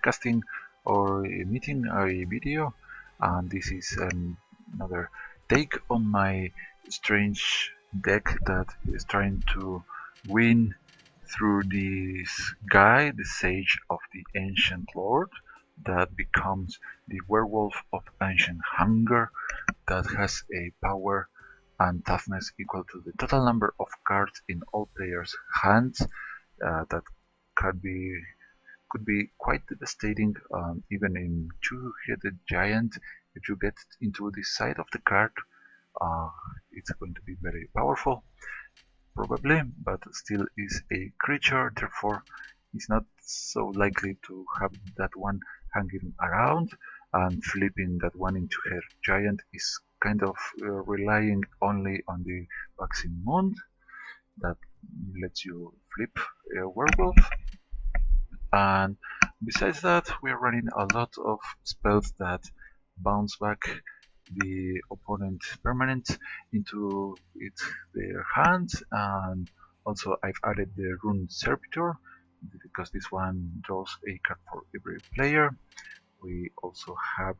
casting or emitting a video, and this is another take on my strange deck that is trying to win through this guy, the Sage of the Ancient Lord, that becomes the Werewolf of Ancient Hunger, that has a power and toughness equal to the total number of cards in all players' hands. That could be quite devastating, even in two-headed giant. If you get into the side of the card, uh, it's going to be very powerful, probably, but still is a creature, therefore is not so likely to have that one hanging around, and flipping that one into her giant is kind of relying only on the waxing moon that lets you flip a werewolf. And besides that, we are running a lot of spells that bounce back the opponent permanent into their hands, and also I've added the Rune Servitor because this one draws a card for every player. We also have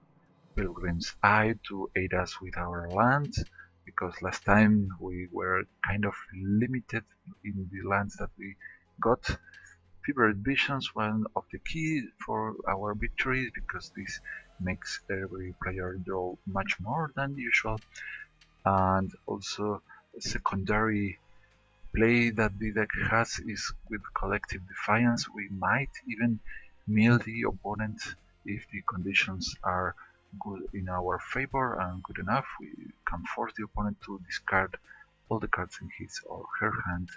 Pilgrim's Eye to aid us with our lands, because last time we were kind of limited in the lands that we got. Fevered Visions, one of the keys for our victories, because this makes every player draw much more than usual. And also a secondary play that the deck has is with Collective Defiance. We might even mill the opponent if the conditions are good in our favor and good enough. We can force the opponent to discard all the cards in his or her hand,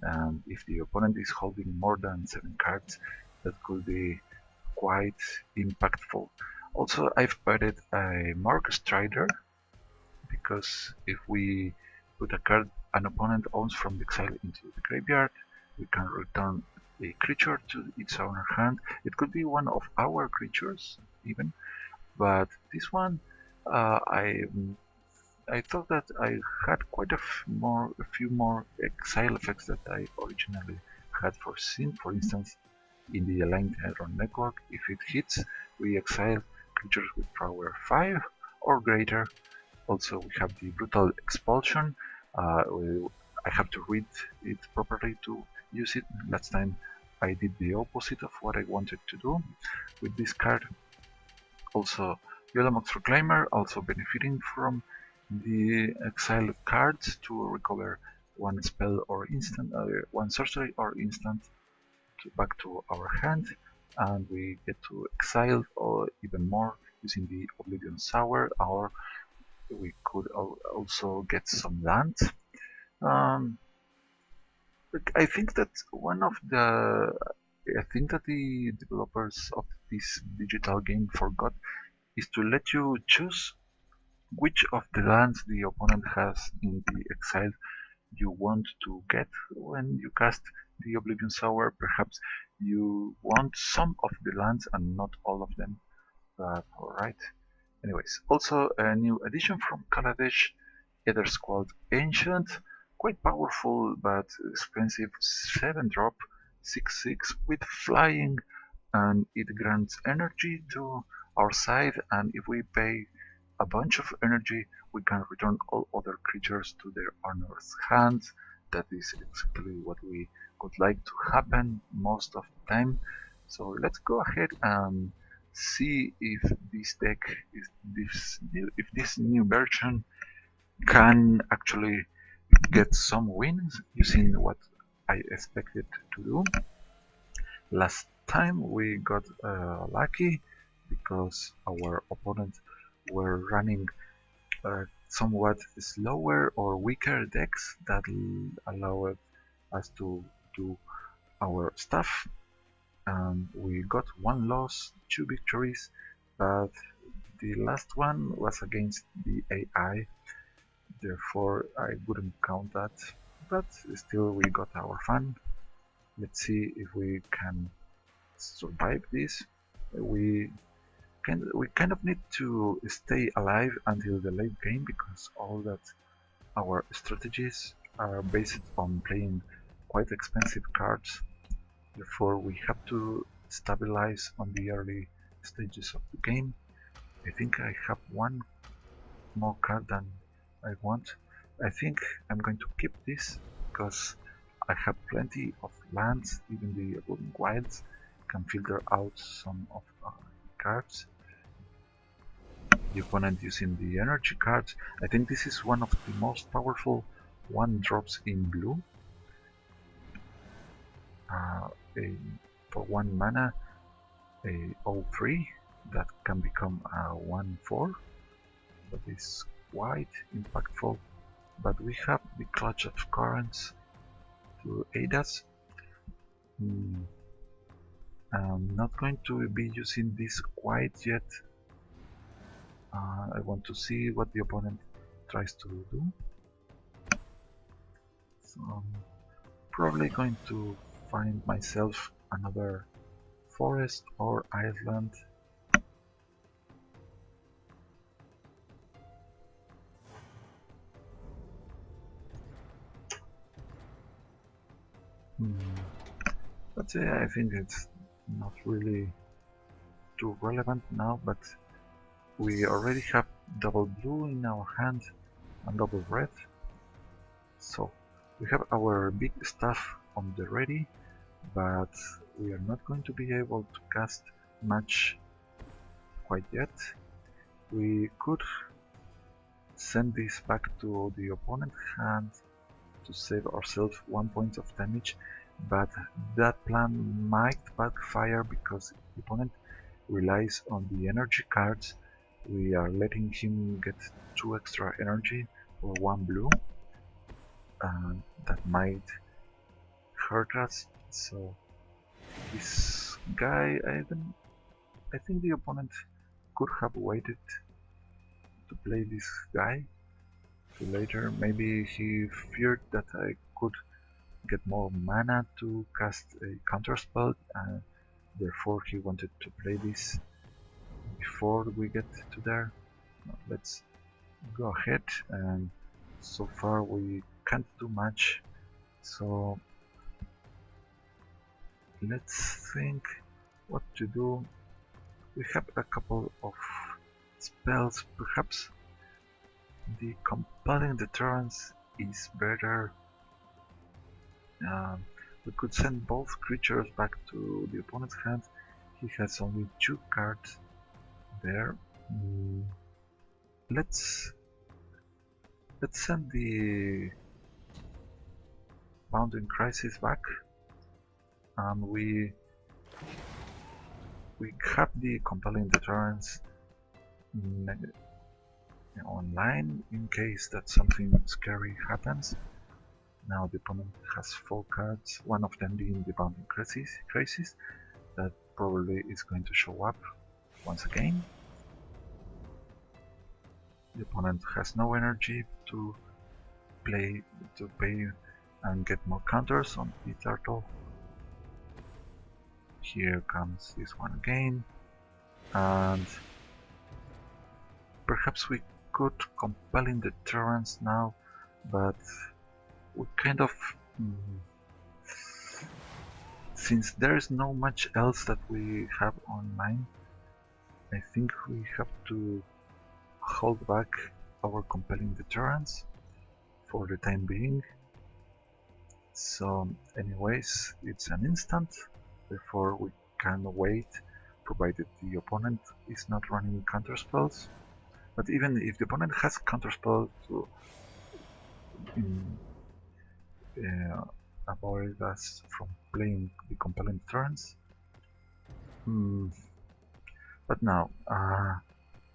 and if the opponent is holding more than 7 cards, that could be quite impactful. Also, I've added a Mark Strider, because if we put a card an opponent owns from the exile into the graveyard, we can return a creature to its owner hand. It could be one of our creatures even, but this one, I thought that I had quite a few more exile effects that I originally had foreseen. For instance, in the Aligned Hadron network, if it hits, we exile creatures with power 5 or greater. Also, we have the Brutal Expulsion. I have to read it properly to use it. Last time I did the opposite of what I wanted to do with this card. Also, Yellowmox Reclaimer, also benefiting from the exiled cards to recover one spell or instant, one sorcery or instant back to our hand, and we get to exile or even more using the Oblivion Sour, or we could also get some land. Um, I think that I think that the developers of this digital game forgot is to let you choose which of the lands the opponent has in the exile you want to get when you cast the Oblivion Sour. Perhaps you want some of the lands and not all of them, but alright. Anyways, also a new addition from Kaladesh, Ether Squad Ancient, quite powerful but expensive 7 drop, 6/6 with flying, and it grants energy to our side, and if we pay a bunch of energy, we can return all other creatures to their owner's hands. That is exactly what we would like to happen most of the time. So let's go ahead and see if this deck if this new version can actually get some wins using what I expected to do. Last time we got lucky because our opponents were running somewhat slower or weaker decks that allowed us to do our stuff. And we got 1 loss, 2 victories, but the last one was against the AI, therefore I wouldn't count that. But still, we got our fun. Let's see if we can survive this. We kind of need to stay alive until the late game, because all that our strategies are based on playing quite expensive cards. Therefore, we have to stabilize on the early stages of the game. I think I have one more card than I want. I think I'm going to keep this because I have plenty of lands. Even the Golden Wilds can filter out some of cards. The opponent using the energy cards. I think this is one of the most powerful one drops in blue. For 1 mana, a 0/3 that can become a 1/4. That is quite impactful. But we have the Clutch of Currents to aid us. I'm not going to be using this quite yet. I want to see what the opponent tries to do. So I'm probably going to find myself another forest or island. But I think it's not really too relevant now, but we already have double blue in our hand and double red. So we have our big stuff on the ready, but we are not going to be able to cast much quite yet. We could send this back to the opponent's hand to save ourselves 1 point of damage, but that plan might backfire because the opponent relies on the energy cards. We are letting him get 2 extra energy for 1 blue, and that might hurt us. So this guy, I think the opponent could have waited to play this guy to later. Maybe he feared that I could get more mana to cast a counter spell, and therefore he wanted to play this before we get to there. Let's go ahead, and so far we can't do much, so let's think what to do. We have a couple of spells. Perhaps the Compelling Deterrence is better. We could send both creatures back to the opponent's hand. He has only 2 cards there. Let's send the Bounding Crisis back, and we have the Compelling Deterrence online in case that something scary happens. Now the opponent has 4 cards, one of them being the Bounding Crisis that probably is going to show up once again. The opponent has no energy to pay and get more counters on the turtle. Here comes this one again, and perhaps we could Compelling Deterrence now, but we kind of since there is no much else that we have online, I think we have to hold back our Compelling Deterrence for the time being. So anyways, it's an instant, therefore we can wait provided the opponent is not running counter spells. But even if the opponent has counter spells to avoid us from playing the Compelling Deterrence. But now,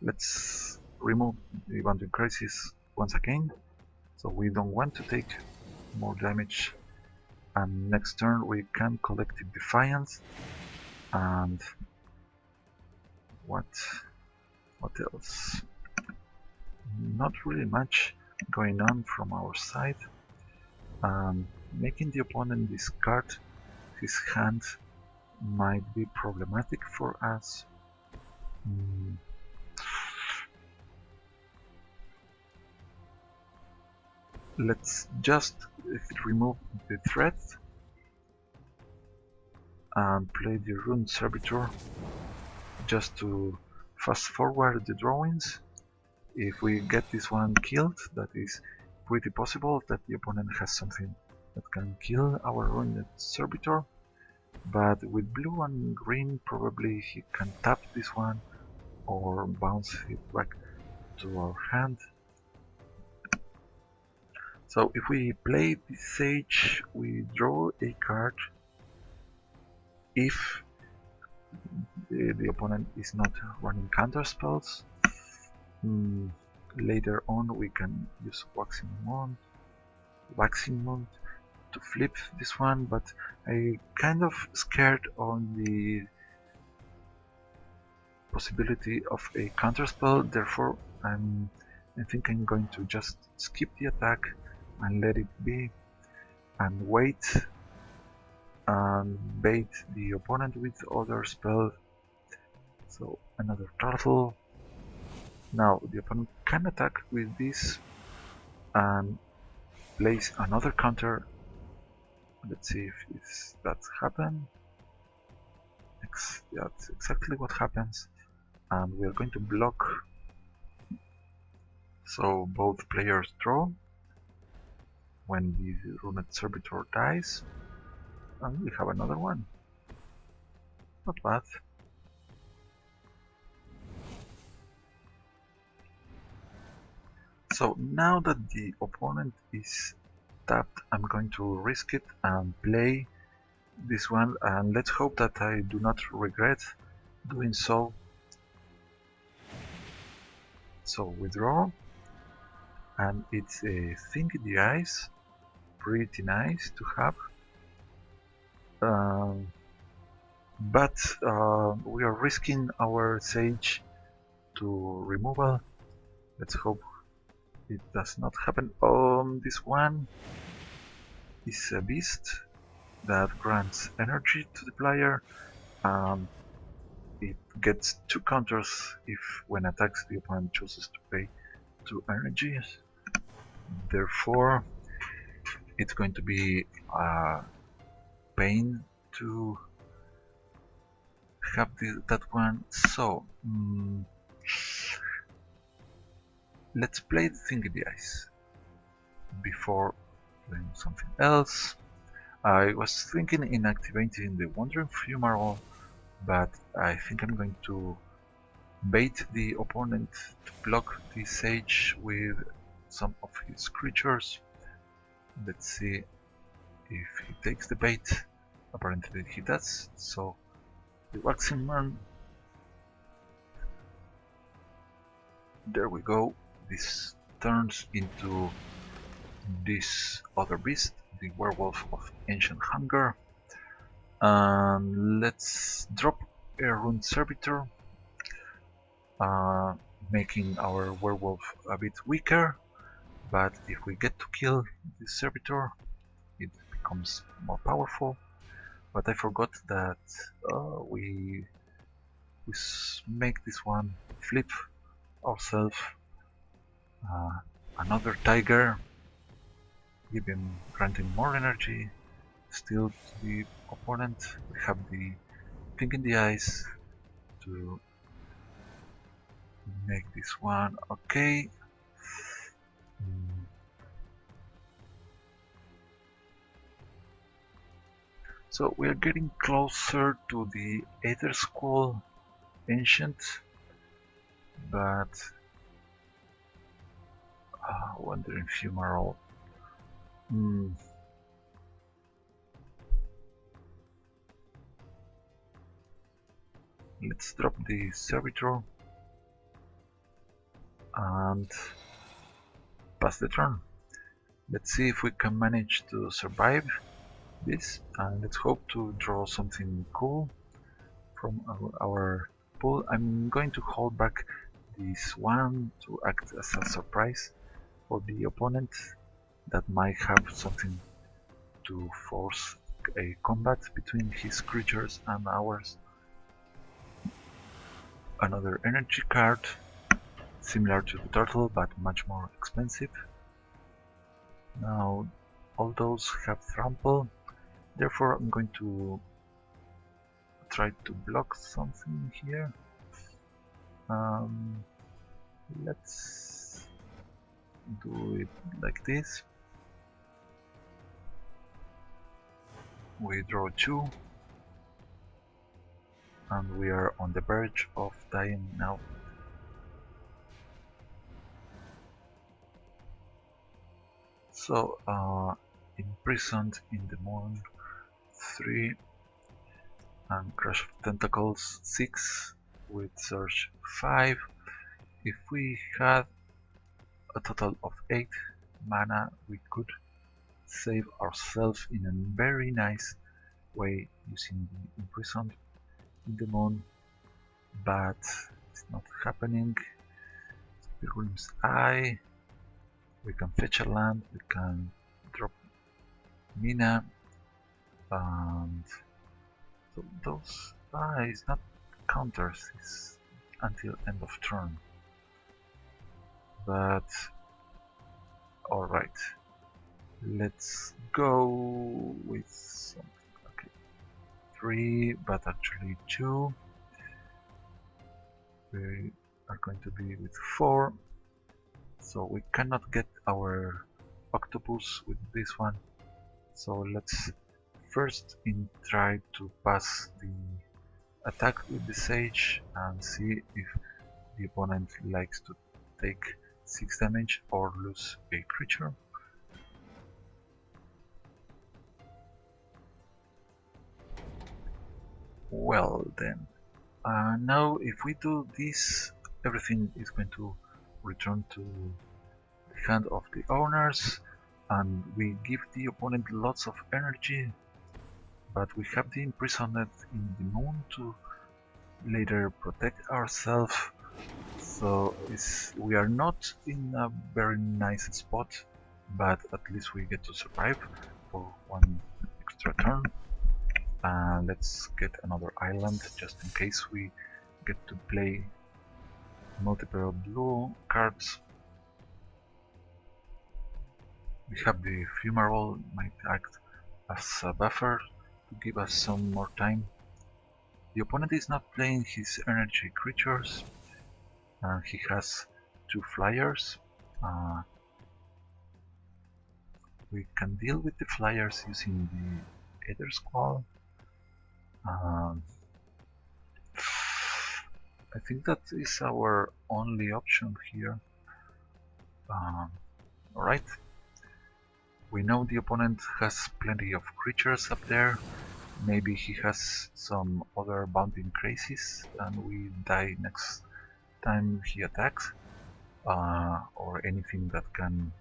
let's remove the Bounding Crisis once again, so we don't want to take more damage, and next turn we can Collective Defiance, and what else? Not really much going on from our side. Making the opponent discard his hand might be problematic for us. Let's just remove the threat, and play the rune servitor just to fast forward the drawings. If we get this one killed, that is pretty possible that the opponent has something that can kill our rune servitor. But with blue and green, probably he can tap this one or bounce it back to our hand. So if we play the Sage, we draw a card if the opponent is not running counter spells. Later on we can use Waxing Moon to flip this one, but I kind of scared on the possibility of a counterspell, therefore I think I'm going to just skip the attack and let it be and wait and bait the opponent with other spell. So another turtle. Now the opponent can attack with this and place another counter. Let's see if that's happened. That's exactly what happens, and we are going to block. So both players draw when the Runed Servitor dies, and we have another one. Not bad. So now that the opponent is tapped, I'm going to risk it and play this one, and let's hope that I do not regret doing so. So withdraw, and it's a thing in the eyes, pretty nice to have. But we are risking our Sage to removal. Let's hope it does not happen. This one is a beast that grants energy to the player. It gets 2 counters if when attacks the opponent chooses to pay 2 energies. Therefore, it's going to be a pain to have that one. So let's play the thing in the eyes before playing something else. I was thinking in activating the Wandering Fumarole, but I think I'm going to bait the opponent to block the Sage with some of his creatures. Let's see if he takes the bait. Apparently he does, so the Waxing Man. There we go. This turns into this other beast, the Werewolf of Ancient Hunger. And let's drop a Rune Servitor, making our werewolf a bit weaker. But if we get to kill the Servitor, it becomes more powerful. But I forgot that we make this one flip ourselves. Another tiger, granting more energy still to the opponent. We have the thing in the eyes to make this one okay. So we are getting closer to the Aether Scroll Ancient, but Wandering Fumarole. Let's drop the Servitor and pass the turn. Let's see if we can manage to survive this, and let's hope to draw something cool from our pool. I'm going to hold back this one to act as a surprise for the opponent that might have something to force a combat between his creatures and ours. Another energy card, similar to the turtle but much more expensive. Now all those have trample, therefore I'm going to try to block something here. Let's do it like this. We draw 2 and we are on the verge of dying now. So imprisoned in the moon 3 and Crash of Tentacles 6 with Surge 5. If we had a total of 8 mana, we could save ourselves in a very nice way using the Imprisoned in the Moon, but it's not happening. Pilgrim's Eye, we can fetch a land, we can drop Mina, and so those it's not counters, it's until end of turn. But alright, let's go with something. Okay, 3, but actually 2. We are going to be with 4, so we cannot get our octopus with this one. So let's first try to pass the attack with the Sage and see if the opponent likes to take 6 damage or lose a creature. Well then, now if we do this, everything is going to return to the hand of the owners, and we give the opponent lots of energy, but we have the imprisoned in the moon to later protect ourselves. So we are not in a very nice spot, but at least we get to survive for 1 extra turn. Let's get another island just in case we get to play multiple blue cards. We have the Fumarole, might act as a buffer to give us some more time. The opponent is not playing his energy creatures. He has 2 flyers. We can deal with the flyers using the Aether Squall. I think that is our only option here. Alright. We know the opponent has plenty of creatures up there. Maybe he has some other bounding crazies and we die next time he attacks. Or anything that can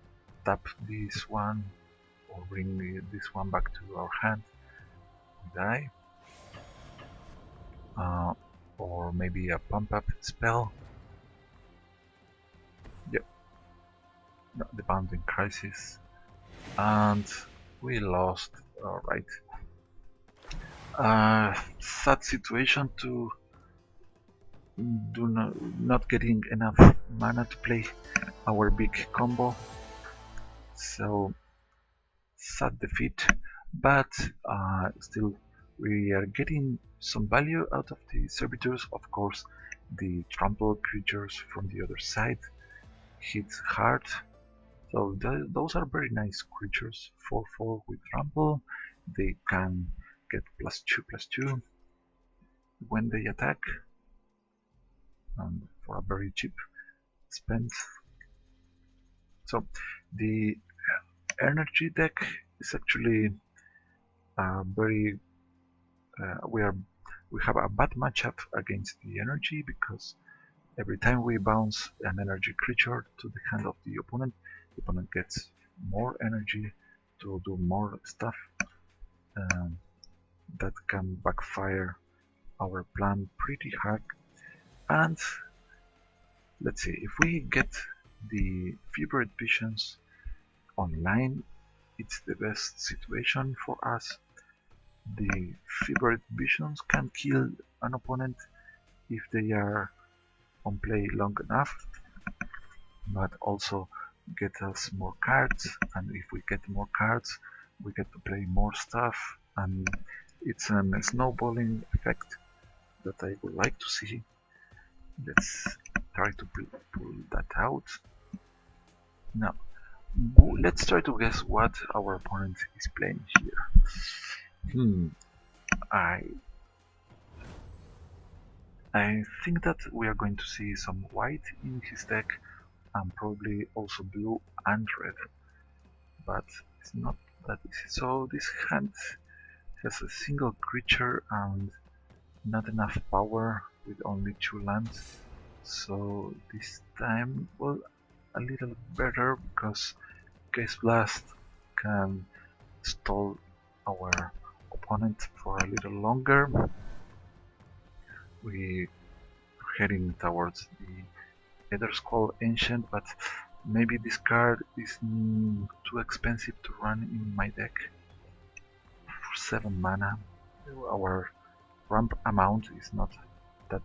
tap this one or bring this one back to our hand. We die. Or maybe a pump up spell. Yep. No, the bounding crisis. And we lost. Alright. Sad situation to not getting enough mana to play our big combo. So sad defeat, but still we are getting some value out of the servitors. Of course, the trample creatures from the other side hit hard, so those are very nice creatures. 4/4 with trample, they can get +2/+2 when they attack, and for a very cheap spend. So the energy deck is actually very we have a bad matchup against the energy, because every time we bounce an energy creature to the hand of the opponent gets more energy to do more stuff. That can backfire our plan pretty hard. And let's see, if we get the Fevered Visions online, it's the best situation for us. The Fevered Visions can kill an opponent if they are on play long enough, but also get us more cards, and if we get more cards we get to play more stuff, and it's a snowballing effect. that I would like to see. Let's try to pull that out. Now, let's try to guess what our opponent is playing here. I think that we are going to see some white in his deck, and probably also blue and red, but it's not that easy. So this hand has a single creature and not enough power with only 2 lands. So this time, well, a little better because Case Blast can stall our opponent for a little longer. We are heading towards the Ether Scroll Ancient, but maybe this card is too expensive to run in my deck. For 7 mana, our ramp amount is not that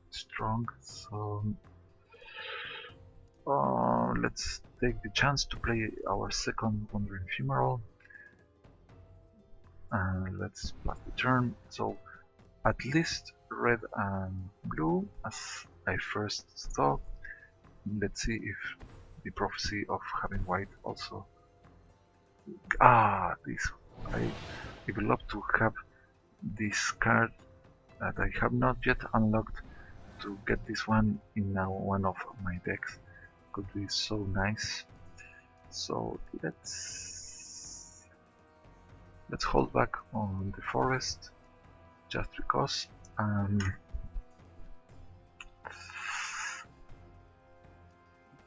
strong, so let's take the chance to play our second Wandering Ephemeral, and let's pass the turn. So at least red and blue, as I first thought. Let's see if the prophecy of having white also. This I would love to have this card that I have not yet unlocked, to get this one in one of my decks. Could be so nice. So let's hold back on the forest just because.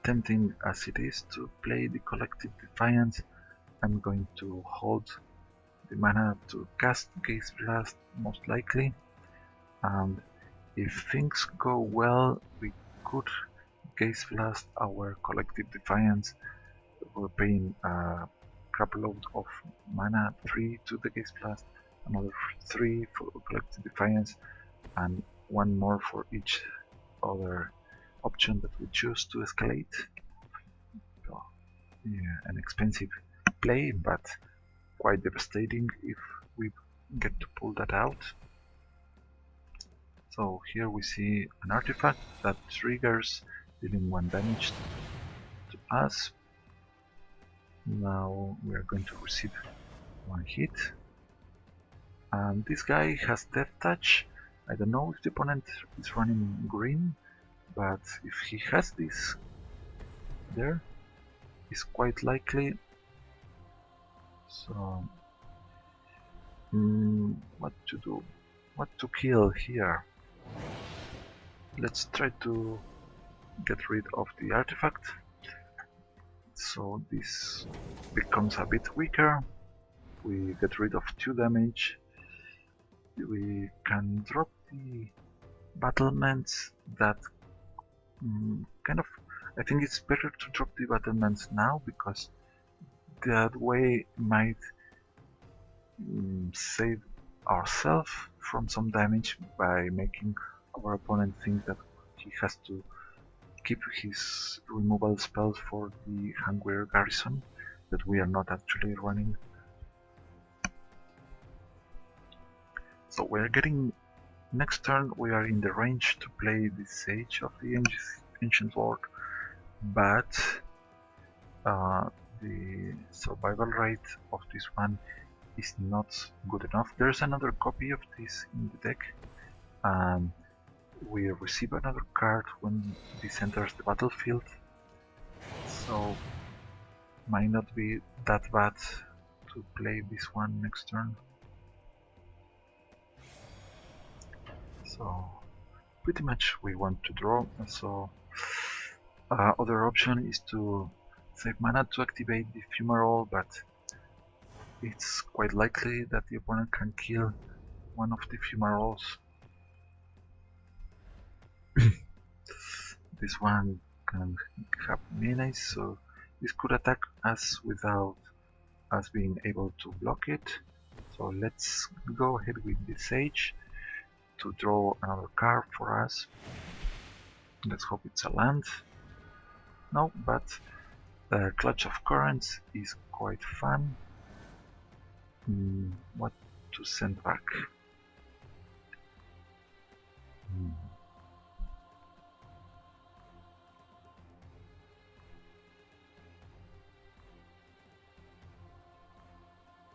Tempting as it is to play the Collective Defiance, I'm going to hold the mana to cast Gaze Blast most likely, and if things go well, we could Gaze Blast our Collective Defiance. We're paying a crap load of mana, 3 to the Gaze Blast, another 3 for Collective Defiance, and 1 more for each other option that we choose to escalate. So, yeah, an expensive play, but quite devastating if we get to pull that out. So here we see an artifact that triggers dealing 1 damage to us. Now we are going to receive 1 hit. And this guy has Death Touch. I don't know if the opponent is running green, but if he has this there, it's quite likely. So what to do? What to kill here? Let's try to get rid of the artifact, so this becomes a bit weaker. We get rid of 2 damage. We can drop the battlements. That kind of, I think it's better to drop the battlements now, because that way might save ourselves from some damage by making our opponent think that he has to keep his removal spells for the Hungry Garrison that we are not actually running. So we're getting, next turn we are in the range to play the Sage of the Ancient Lord, but the survival rate of this one is not good enough. There's another copy of this in the deck, and we receive another card when this enters the battlefield, so might not be that bad to play this one next turn. So pretty much we want to draw, so other option is to save mana to activate the Ephemeral, but it's quite likely that the opponent can kill one of the Ephemerals. This one can have menace, so this could attack us without us being able to block it. So let's go ahead with the Sage to draw another card for us. Let's hope it's a land. No, but the Clutch of Currents is quite fun. What to send back.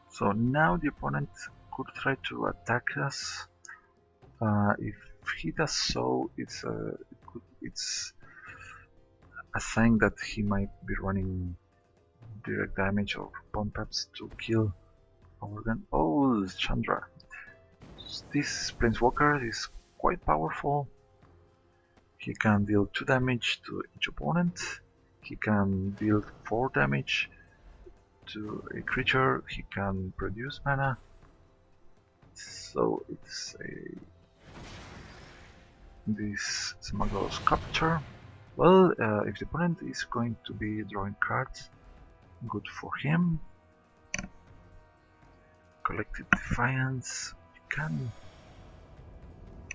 So now the opponent could try to attack us. If he does so, it's a sign that he might be running direct damage or pump ups to kill our gun. Oh, Chandra. This Planeswalker is quite powerful. He can deal 2 damage to each opponent. He can deal 4 damage to a creature. He can produce mana. So it's this Smuggler's Capture. Well, if the opponent is going to be drawing cards, good for him. Collected Defiance. We can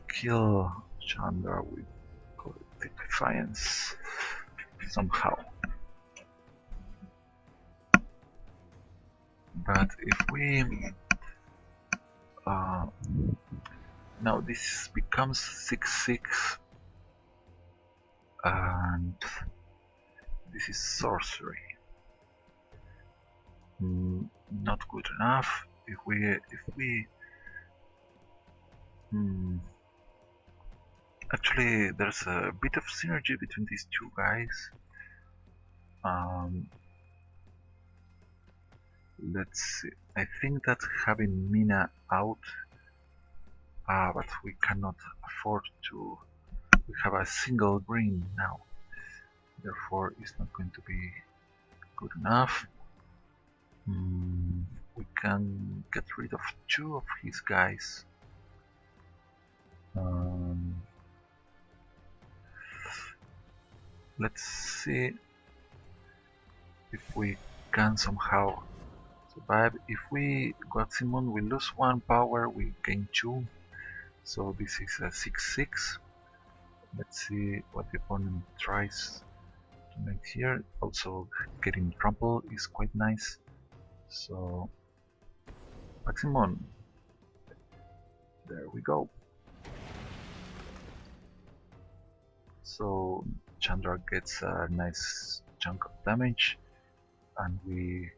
kill Chandra with Collected Defiance somehow. But if we now this becomes 6/6, and this is sorcery. Not good enough. If we actually, there's a bit of synergy between these two guys. Let's see. I think that having Mina out, but we cannot afford to. We have a single green now, therefore it's not going to be good enough. We can get rid of 2 of his guys. Let's see if we can somehow survive. If we Guaximon, we lose 1 power, we gain 2. So this is a 6/6. Let's see what the opponent tries to make here. Also, getting trample is quite nice. So, Guaximon. There we go. So Chandra gets a nice chunk of damage, and we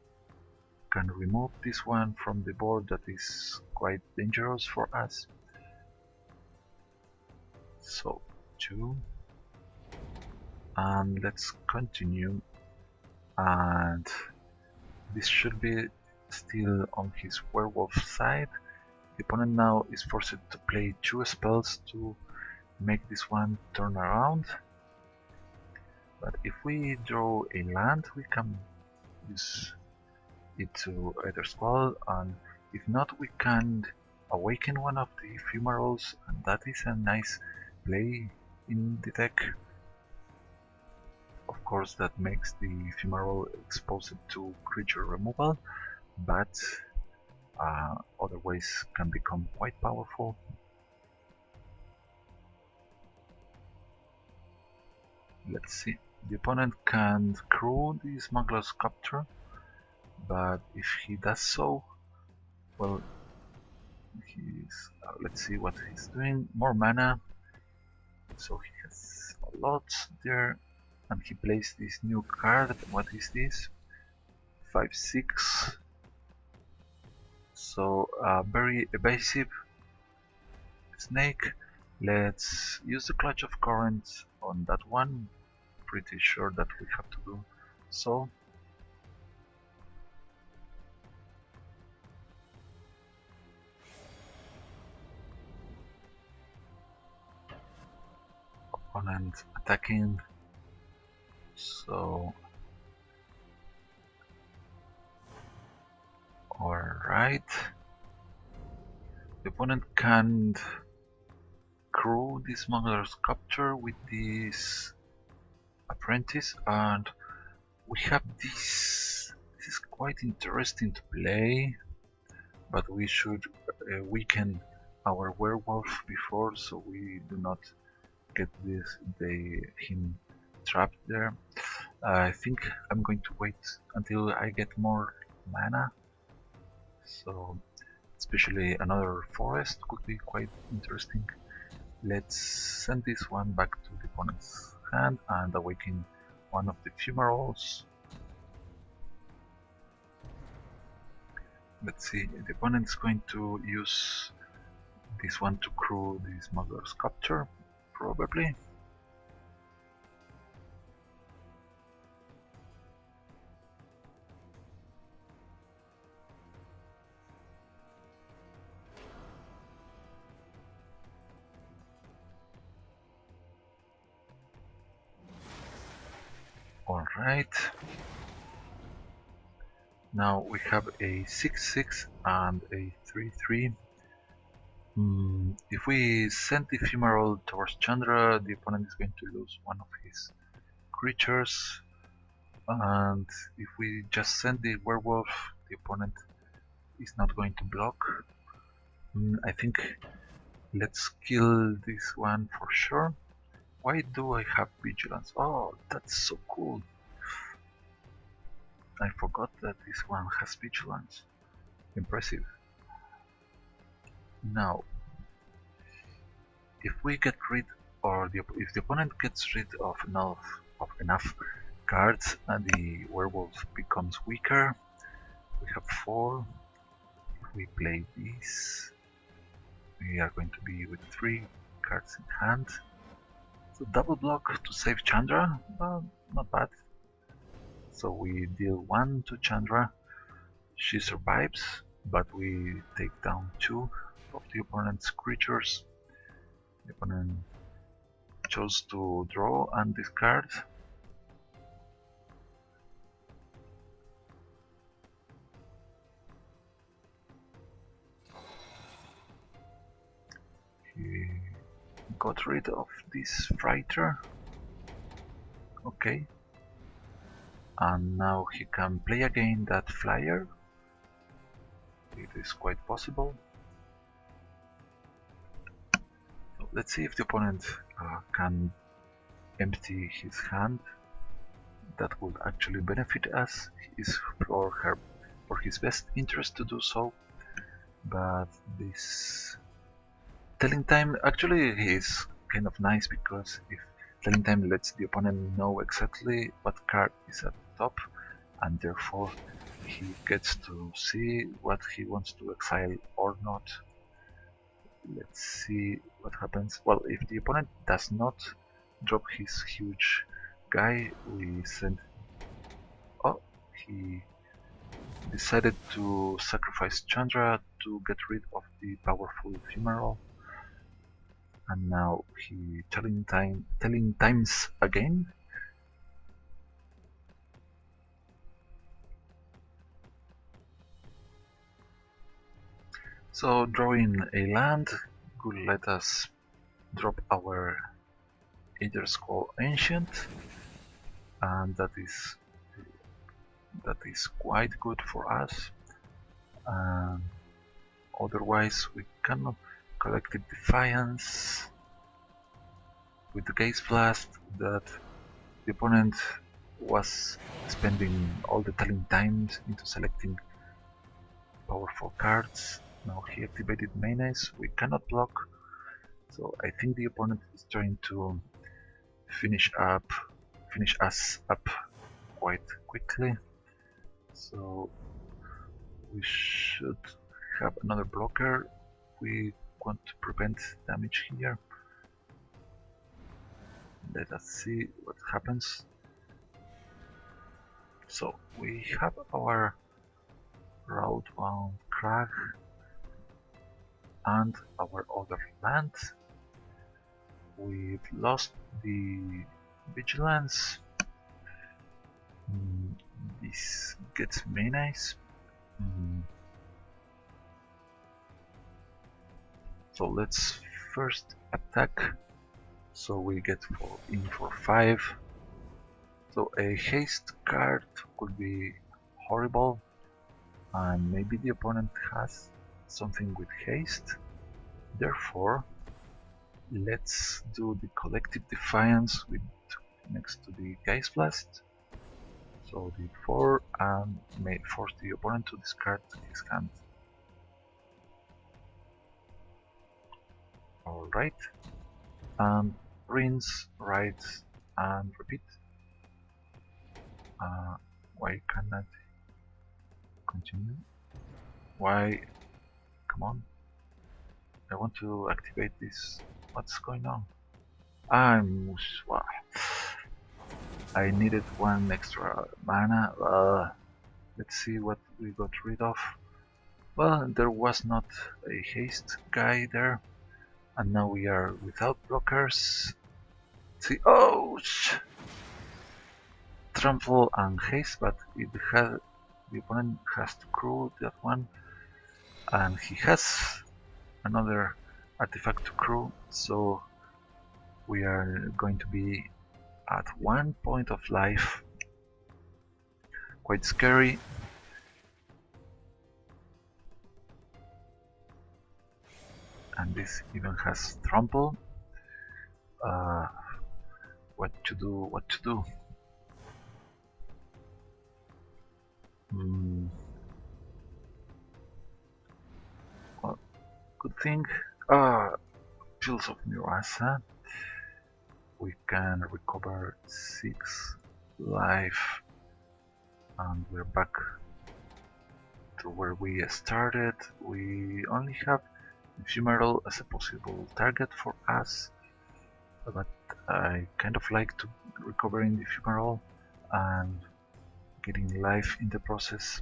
can remove this one from the board that is quite dangerous for us. So 2, and let's continue, and this should be still on his werewolf side. The opponent now is forced to play 2 spells to make this one turn around. But if we draw a land, we can use it to either squall, and if not, we can awaken one of the ephemerals, and that is a nice play in the deck. Of course, that makes the ephemeral exposed to creature removal, but other ways can become quite powerful. Let's see. The opponent can crew the Smuggler's Capture, but if he does so, well, he's let's see what he's doing. More mana, so he has a lot there, and he plays this new card. What is this? 5/6. So very evasive snake. Let's use the Clutch of Currents on that one. Pretty sure that we have to do so. Opponent attacking. So alright. The opponent can't crew the Smuggler's Capture with this apprentice, and we have this. This is quite interesting to play, but we should weaken our werewolf before, so we do not get him trapped there. I think I'm going to wait until I get more mana. So especially another forest could be quite interesting. Let's send this one back to the opponent's hand and awaken one of the fumaroles. Let's see, the opponent is going to use this one to crew the smuggler sculpture, probably. Alright. Now we have a 6-6 and a 3-3. If we send the ephemeral towards Chandra, the opponent is going to lose one of his creatures. And if we just send the werewolf, the opponent is not going to block. I think let's kill this one for sure. Why do I have vigilance? Oh, that's so cool. I forgot that this one has vigilance. Impressive. Now, if we get rid, or if the opponent gets rid of enough cards and the werewolf becomes weaker, we have 4. If we play this, we are going to be with 3 cards in hand. So double block to save Chandra, not bad. So we deal 1 to Chandra, she survives, but we take down 2 of the opponent's creatures. The opponent chose to draw and discard. He got rid of this fighter. Okay. And now he can play again that flyer. It is quite possible. So let's see if the opponent can empty his hand. That would actually benefit us. It's for his best interest to do so. But this telling time actually is kind of nice, because if telling time lets the opponent know exactly what card is at the top, and therefore he gets to see what he wants to exile or not. Let's see what happens. Well, if the opponent does not drop his huge guy, we send... Oh, he decided to sacrifice Chandra to get rid of the powerful ephemeral. And now he telling times again. So drawing a land could let us drop our Aether Scroll Ancient, and that is quite good for us. Otherwise we cannot Collective Defiance with the Gaze Blast that the opponent was spending all the telling times into selecting powerful cards. Now he activated Menace, we cannot block, so I think the opponent is trying to finish us up quite quickly. So we should have another blocker. We want to prevent damage here. Let us see what happens. So we have our Roadbound Crag and our other land. We've lost the Vigilance. This gets Menace. So let's first attack. So we get in for 5. So a haste card could be horrible, and maybe the opponent has something with haste. Therefore, let's do the Collective Defiance with next to the Geist Blast. So the 4 and may force the opponent to discard his hand. Alright. And rinse, right, and repeat. Why cannot continue? Why? Come on. I want to activate this. What's going on? I'm... Wow. I needed one extra mana. Let's see what we got rid of. Well, there was not a haste guy there. And now we are without blockers. See, oh! Trample and haste, but the opponent has to crew that one. And he has another artifact to crew, so we are going to be at 1 point of life. Quite scary. And this even has trample. What to do? What to do? Well, good thing. Pills of Mirasa. We can recover 6 life, and we're back to where we started. We only have Ephemeral as a possible target for us, but I kind of like to recovering the Ephemeral and getting life in the process.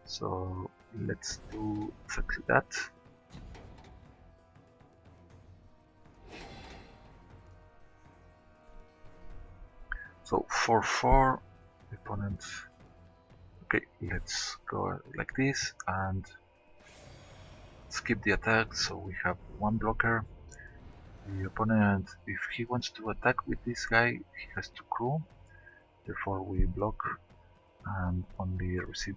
So let's do exactly that. So 4/4 opponent. Okay, let's go like this and skip the attack. So we have one blocker. The opponent, if he wants to attack with this guy, he has to crew. Therefore we block and only receive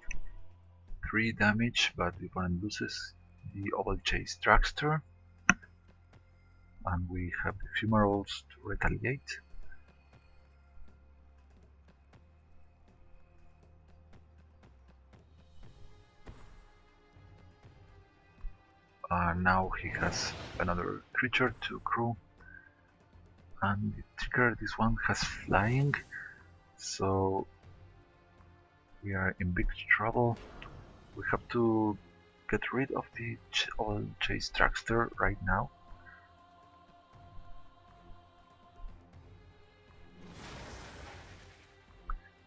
3 damage, but the opponent loses the Oval Chase Dragster. And we have the Fumarals to retaliate. Now he has another creature to crew, and the trigger, this one has flying, so we are in big trouble. We have to get rid of the Old Chase Dragster right now.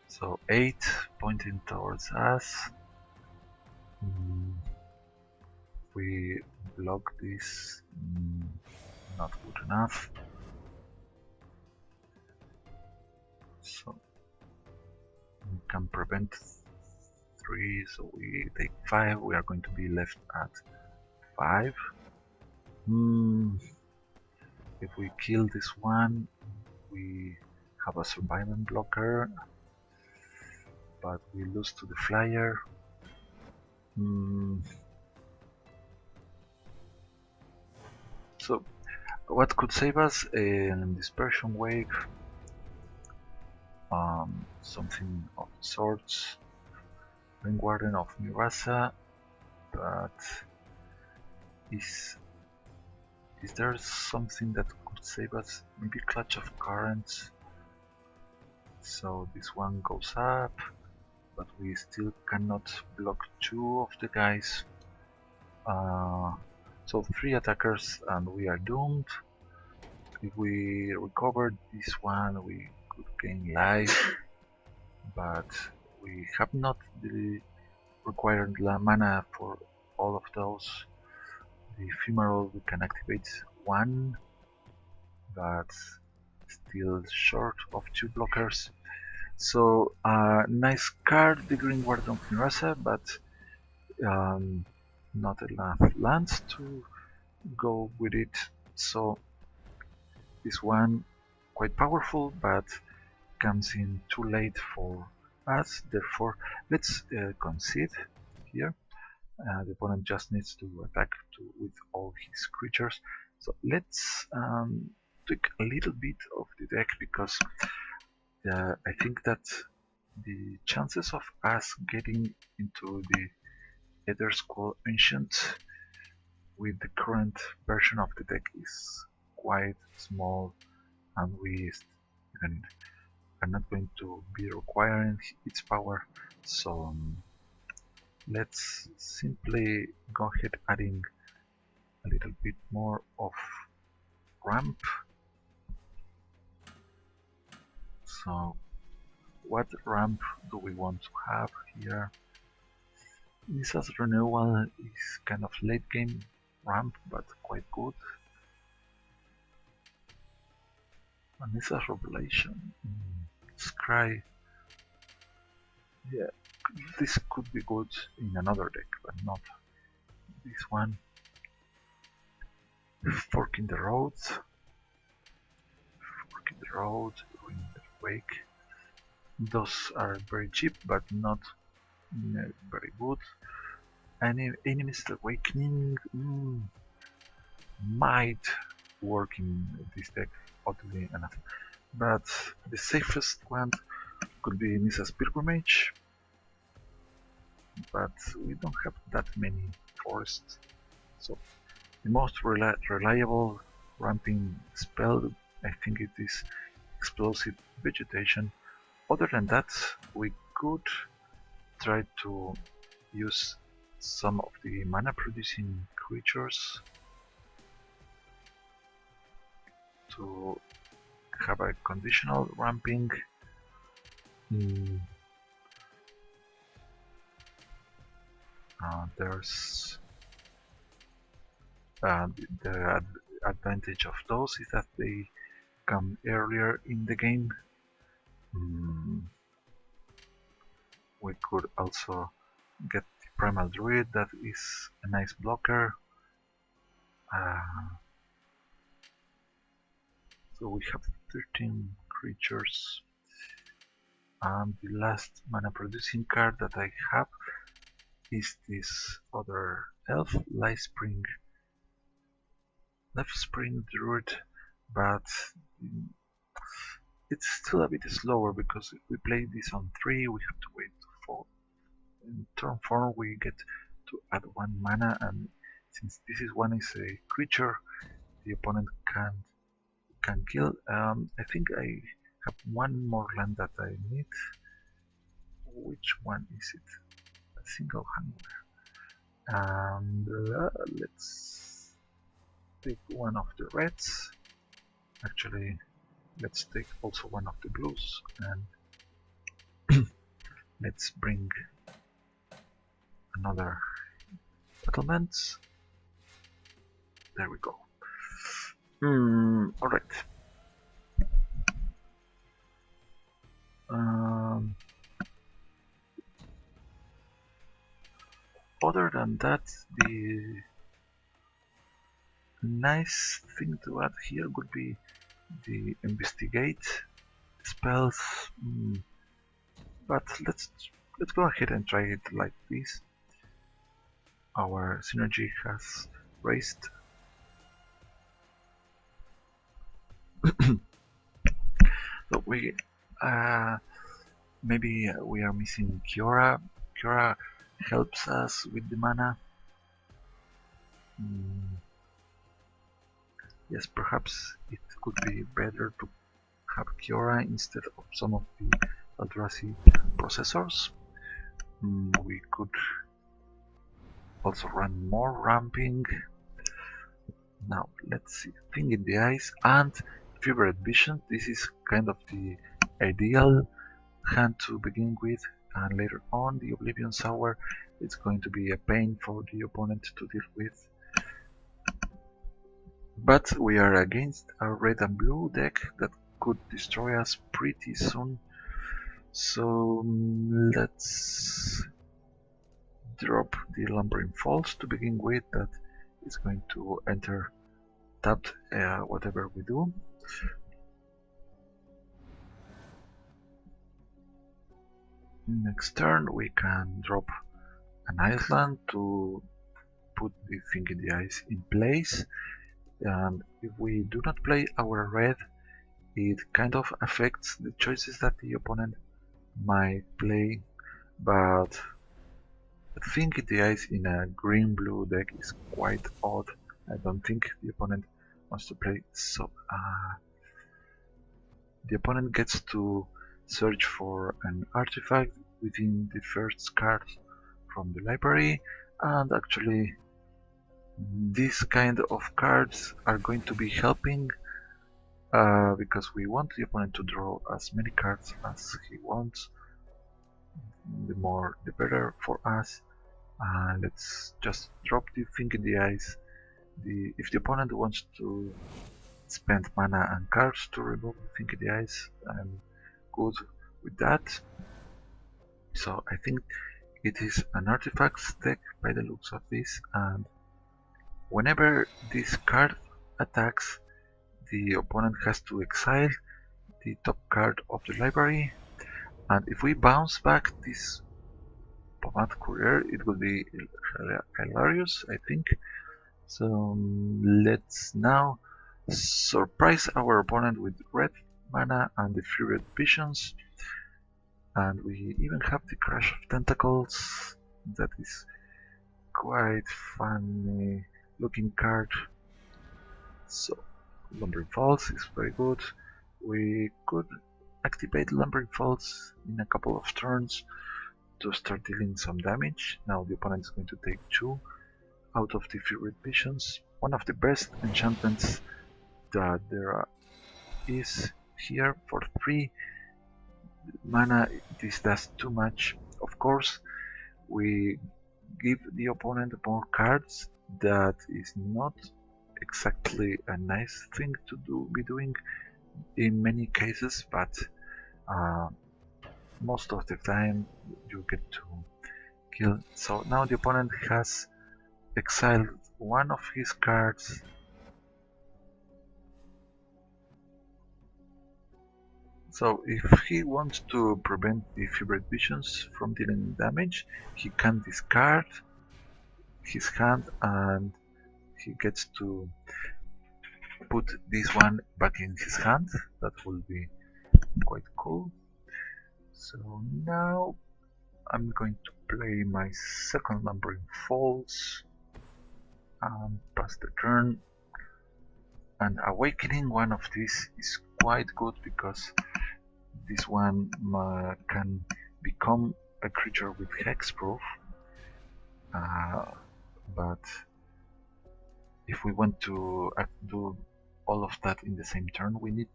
So 8 pointing towards us. We block this, not good enough. So we can prevent 3, so we take 5. We are going to be left at 5. If we kill this one, we have a survival blocker, but we lose to the flyer. So what could save us in Dispersion Wave? Something of sorts. Ring Warden of Mirasa, but is there something that could save us? Maybe Clutch of Currents. So this one goes up, but we still cannot block 2 of the guys. So 3 attackers and we are doomed. If we recover this one, we could gain life, but we have not the required mana for all of those. The Ephemeral, we can activate 1, but still short of 2 blockers. So nice card, the Green Warden of Mirasa, but not enough lands to go with it. So this one quite powerful, but comes in too late for us. Therefore, let's concede here. The opponent just needs to attack with all his creatures. So let's tweak a little bit of the deck, because I think that the chances of us getting into the Ether Scroll Ancient with the current version of the deck is quite small, and we even are not going to be requiring its power. So let's simply go ahead adding a little bit more of ramp. So what ramp do we want to have here? Nissa's renewal is kind of late game ramp, but quite good. And Nissa's revelation, Scry, yeah, this could be good in another deck, but not this one. Fork in the road, ruin the wake. Those are very cheap, but not very good. Enemies awakening might work in this deck, oddly enough. But the safest one could be Nissa's Pilgrimage, but we don't have that many forests. So the most reliable ramping spell, I think it is Explosive Vegetation. Other than that, we could try to use some of the mana producing creatures to have a conditional ramping. There's the advantage of those is that they come earlier in the game. We could also get the Primal Druid, that is a nice blocker. So we have 13 creatures. And the last mana producing card that I have is this other elf, Life Spring Druid, but it's still a bit slower because if we play this on 3, we have to wait for in turn 4 we get to add 1 mana, and since this one is a creature, the opponent can kill. I think I have 1 more land that I need. Which one is it? A single hunger. And let's take one of the reds. Actually, let's take also one of the blues, and let's bring another settlement. There we go. Alright. Other than that, the nice thing to add here would be the investigate spells, but let's go ahead and try it like this. Our synergy has raised. So we maybe we are missing Kiora. Kiora helps us with the mana. Yes, perhaps it could be better to have Kiora instead of some of the Eldrazi processors. We could also run more ramping. Now let's see, Thing in the Eyes and Fevered Vision. This is kind of the ideal hand to begin with, and later on the Oblivion Sour, it's going to be a pain for the opponent to deal with. But we are against a red and blue deck that could destroy us pretty soon. So let's drop the Lumbering Falls to begin with. That is going to enter tapped whatever we do. Next turn we can drop an island to put the Thing in the Eyes in place. And if we do not play our red, it kind of affects the choices that the opponent might play, but Thing in the Eyes in a green-blue deck is quite odd. I don't think the opponent wants to play so. The opponent gets to search for an artifact within the first card from the library, and actually these kind of cards are going to be helping because we want the opponent to draw as many cards as he wants. The more the better for us. Let's just drop the Thing in the Eyes. If the opponent wants to spend mana and cards to remove the Thing in the Eyes, I'm good with that. So I think it is an artifacts deck by the looks of this, and whenever this card attacks, the opponent has to exile the top card of the library, and if we bounce back this Pomade Courier, it will be hilarious, I think. So let's now surprise our opponent with red mana and the Furious Visions, and we even have the Crash of Tentacles. That is quite funny looking card. So Lumbering Falls is very good. We could activate Lumbering Falls in a couple of turns to start dealing some damage. Now the opponent is going to take 2 out of the Furious Visions. One of the best enchantments that there is here for 3 mana. This does too much. Of course, we give the opponent more cards. That is not exactly a nice thing to be doing in many cases, but most of the time you get to kill. So now the opponent has exiled one of his cards. So if he wants to prevent the Furious Visions from dealing damage, he can discard his hand and he gets to put this one back in his hand. That will be quite cool. So now I'm going to play my second Lumbering Falls and pass the turn. And awakening one of these is quite good because this one can become a creature with hexproof. But if we want to do all of that in the same turn, we need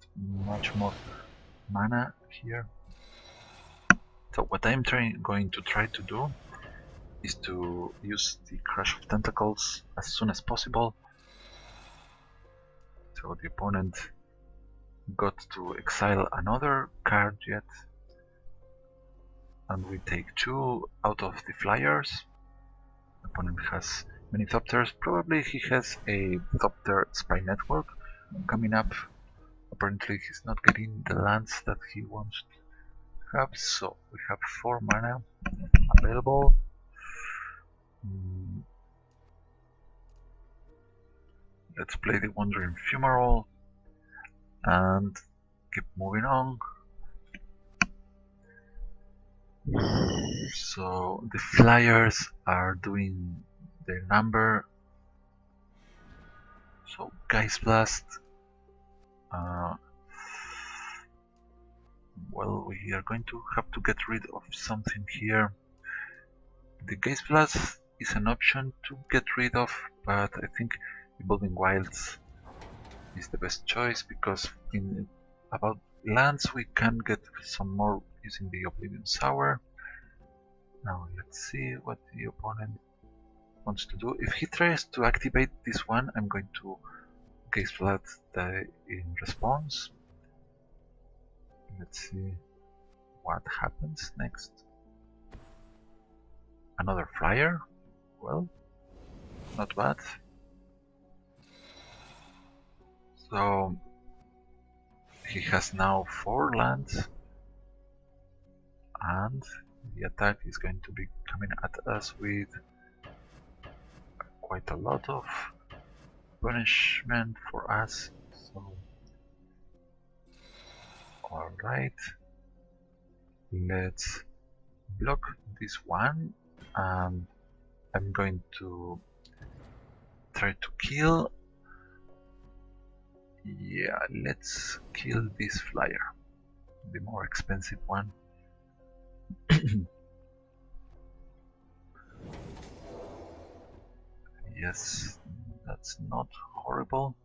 much more mana here. So what I'm going to try to do is to use the Crash of Tentacles as soon as possible. So the opponent got to exile another card yet, and we take 2 out of the flyers. The opponent has many Thopters. Probably he has a Thopter Spy Network coming up. Apparently he's not getting the lands that he wants to have, so we have 4 mana available. Let's play the Wandering Fumarole and keep moving on. So the flyers are doing their number. So Geist Blast. Well, we are going to have to get rid of something here. The Geist Blast is an option to get rid of, but I think Evolving Wilds is the best choice because in about lands we can get some more using the Oblivion Sour. Now let's see what the opponent wants to do. If he tries to activate this one, I'm going to Geist Blast in response. Let's see what happens next. Another flyer? Well, not bad. So he has now 4 lands, and the attack is going to be coming at us with quite a lot of punishment for us. So, alright, let's block this one and I'm going to try to kill. Yeah, let's kill this flyer, the more expensive one. Yes, that's not horrible.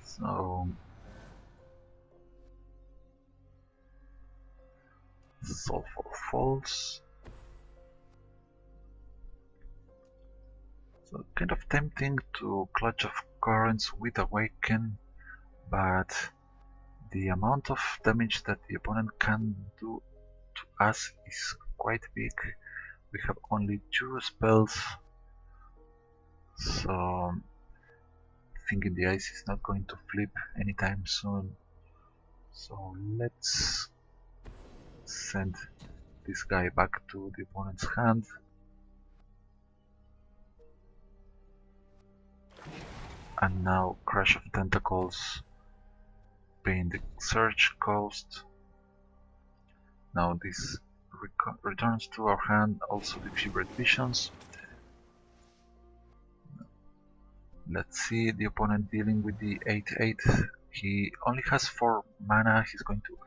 So, solve for false. So kind of tempting to clutch of currents with Awaken, but the amount of damage that the opponent can do to us is quite big. We have only 2 spells, so Thinking the Ice is not going to flip anytime soon. So let's send this guy back to the opponent's hand. And now Crash of Tentacles, paying the search cost. Now this returns to our hand also the Fevered Visions. Let's see the opponent dealing with the 8/8. He only has 4 mana. He's going to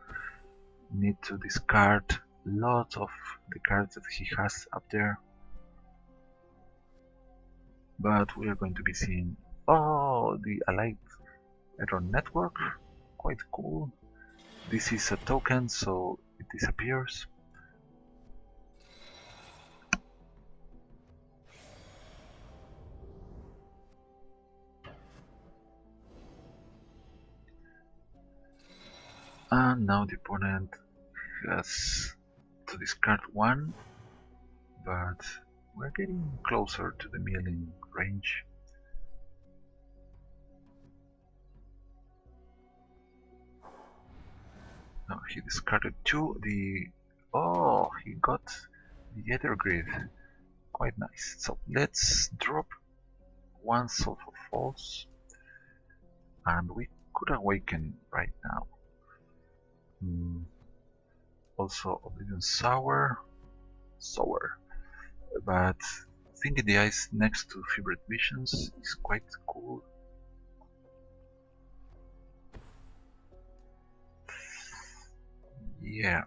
need to discard lots of the cards that he has up there. But we are going to be seeing, oh, the Allied Iron Network, quite cool. This is a token, so it disappears. And now the opponent has to discard 1, but we're getting closer to the milling range. Now he discarded 2. Oh, he got the Ether Grid. Quite nice. So let's drop 1 Soul for False, and we could awaken right now. Also Oblivion Sour, but Thinking the Ice next to Fevered Visions is quite cool. Yeah,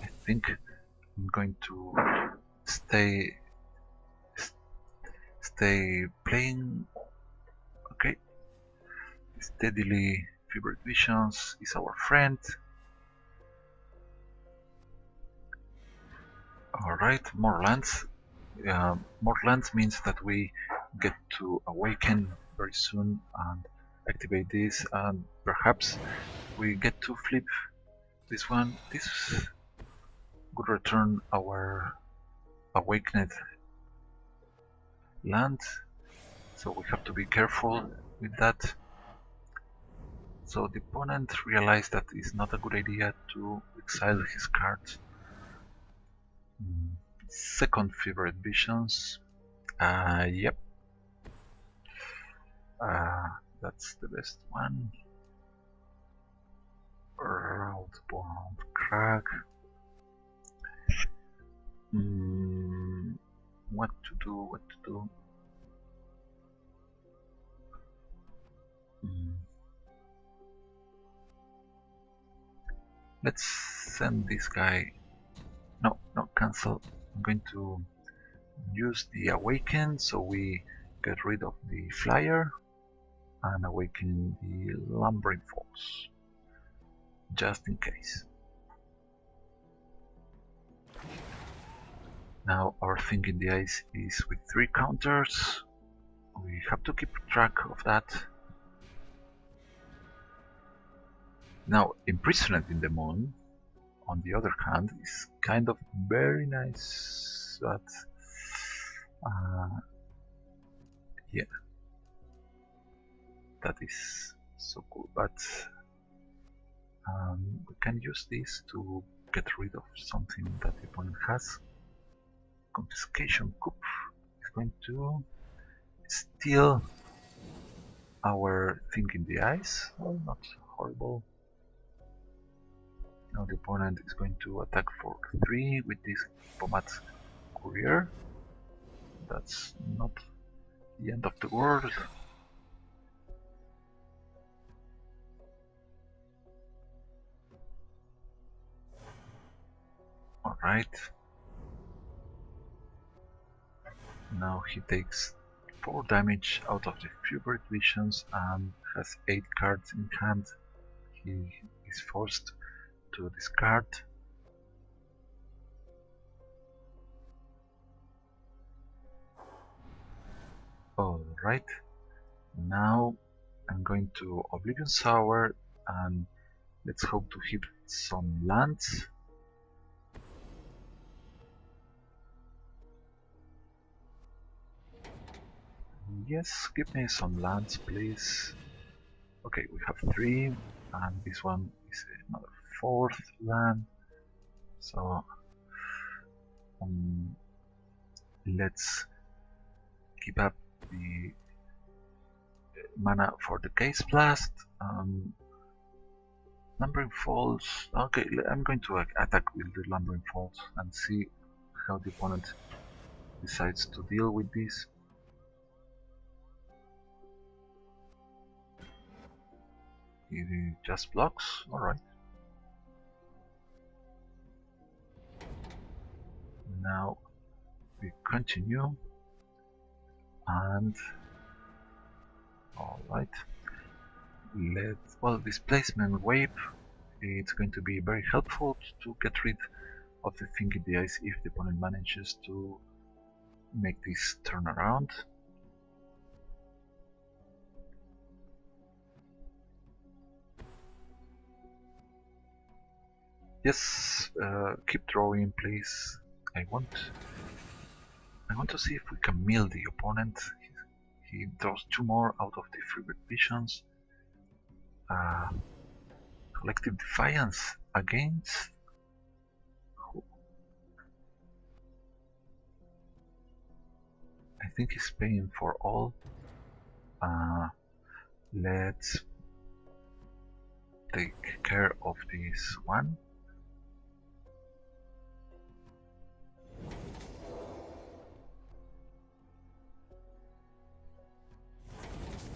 I think I'm going to stay playing. Okay, steadily. Fevered Visions is our friend. Alright, more lands. More lands means that we get to awaken very soon and activate this, and perhaps we get to flip this one. This would return our awakened land, so we have to be careful with that. So the opponent realized that it's not a good idea to exile his cards. Second Fevered Visions. Yep. That's the best one. Roundbound Crag. What to do? Let's send this guy. No, cancel. I'm going to use the Awaken, so we get rid of the Flyer and awaken the Lumbering Falls, just in case. Now our Thinking the Ice is with 3 counters. We have to keep track of that. Now, Imprisoned in the Moon, on the other hand, is kind of very nice, but yeah, that is so cool. But we can use this to get rid of something that the opponent has. Confiscation Coup is going to steal our Thing in the Ice. Well, not horrible. Now the opponent is going to attack for 3 with this Pomad Courier. That's not the end of the world. Alright. Now he takes 4 damage out of the Favorite Visions and has 8 cards in hand. He is forced to discard. Alright, now I'm going to Oblivion Sour and let's hope to hit some lands. Yes, give me some lands, please. Okay, we have 3, and this one is another 4th land. So let's keep up the mana for the Case Blast. Lumbering Falls. Okay, I'm going to attack with the Lumbering Falls and see how the opponent decides to deal with this. It just blocks, alright. Now we continue and alright. Well, displacement wave, it's going to be very helpful to get rid of the thing in the ice if the opponent manages to make this turn around. Yes, keep drawing, please. I want to see if we can mill the opponent. He draws 2 more out of the Favorite Visions. Collective Defiance against who? I think he's paying for all. Let's take care of this one.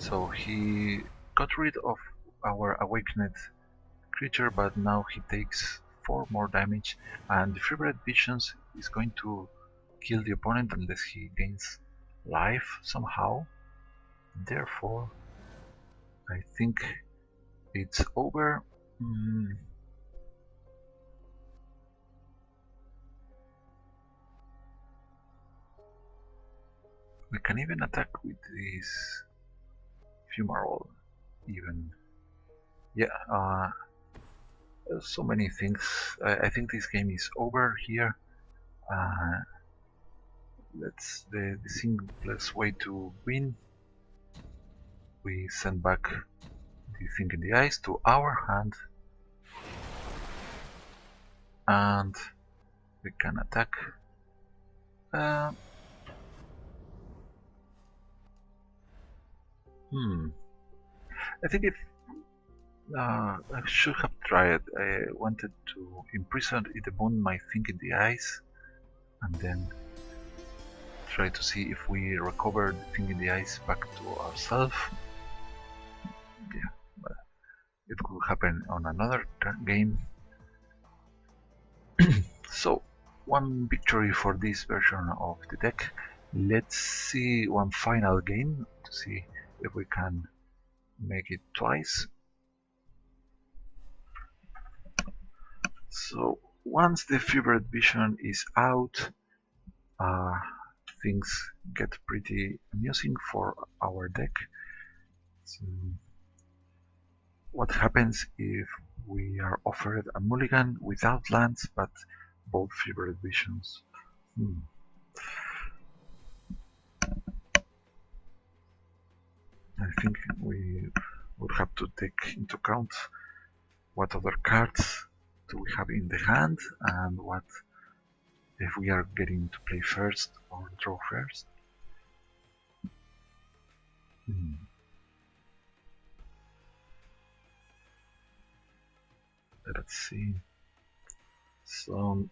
So he got rid of our awakened creature, but now he takes 4 more damage, and the Favorite Visions is going to kill the opponent unless he gains life somehow. Therefore, I think it's over. We can even attack with this Fumarole, even. Yeah, so many things. I think this game is over here. That's the simplest way to win. We send back the thing in the ice to our hand, and we can attack. I think if I should have tried. I wanted to imprison the moon my thing in the ice, and then try to see if we recover the thing in the ice back to ourselves. Yeah, but it could happen on another game. So, one victory for this version of the deck. Let's see one final game to see if we can make it twice. So once the Favorite Vision is out, things get pretty amusing for our deck. So what happens if we are offered a mulligan without lands but both Favorite Visions? I think we would have to take into account what other cards do we have in the hand and what if we are getting to play first or draw first. Let's see. So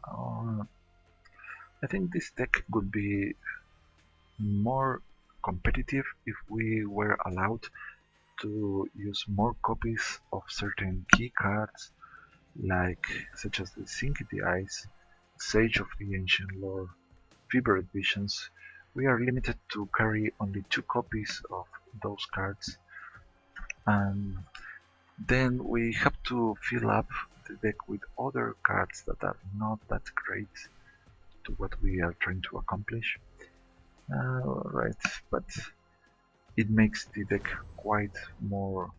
uh, I think this deck could be more competitive if we were allowed to use more copies of certain key cards, like such as the Sink in the Eyes, Sage of the Ancient Lore, Fevered Visions. We are limited to carry only 2 copies of those cards, and then we have to fill up the deck with other cards that are not that great to what we are trying to accomplish. Right, but it makes the deck quite more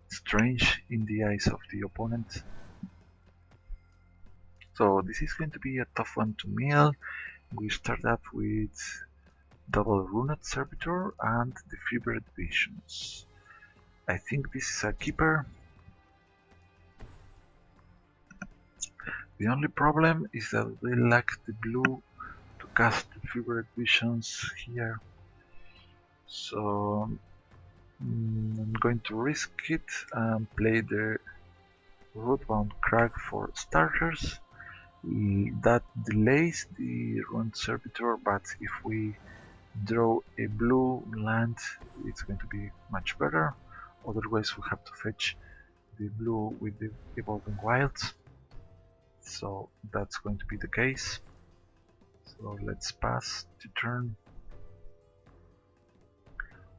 strange in the eyes of the opponent. So this is going to be a tough one to mill. We start up with double Runed Servitor and the Fevered Visions. I think this is a keeper. The only problem is that we lack the blue to cast the Fevered Visions here. So I'm going to risk it and play the Rootbound Crag for starters. That delays the Runed Servitor, but if we draw a blue land, it's going to be much better. Otherwise we have to fetch the blue with the Evolving Wilds. So that's going to be the case. So let's pass the turn.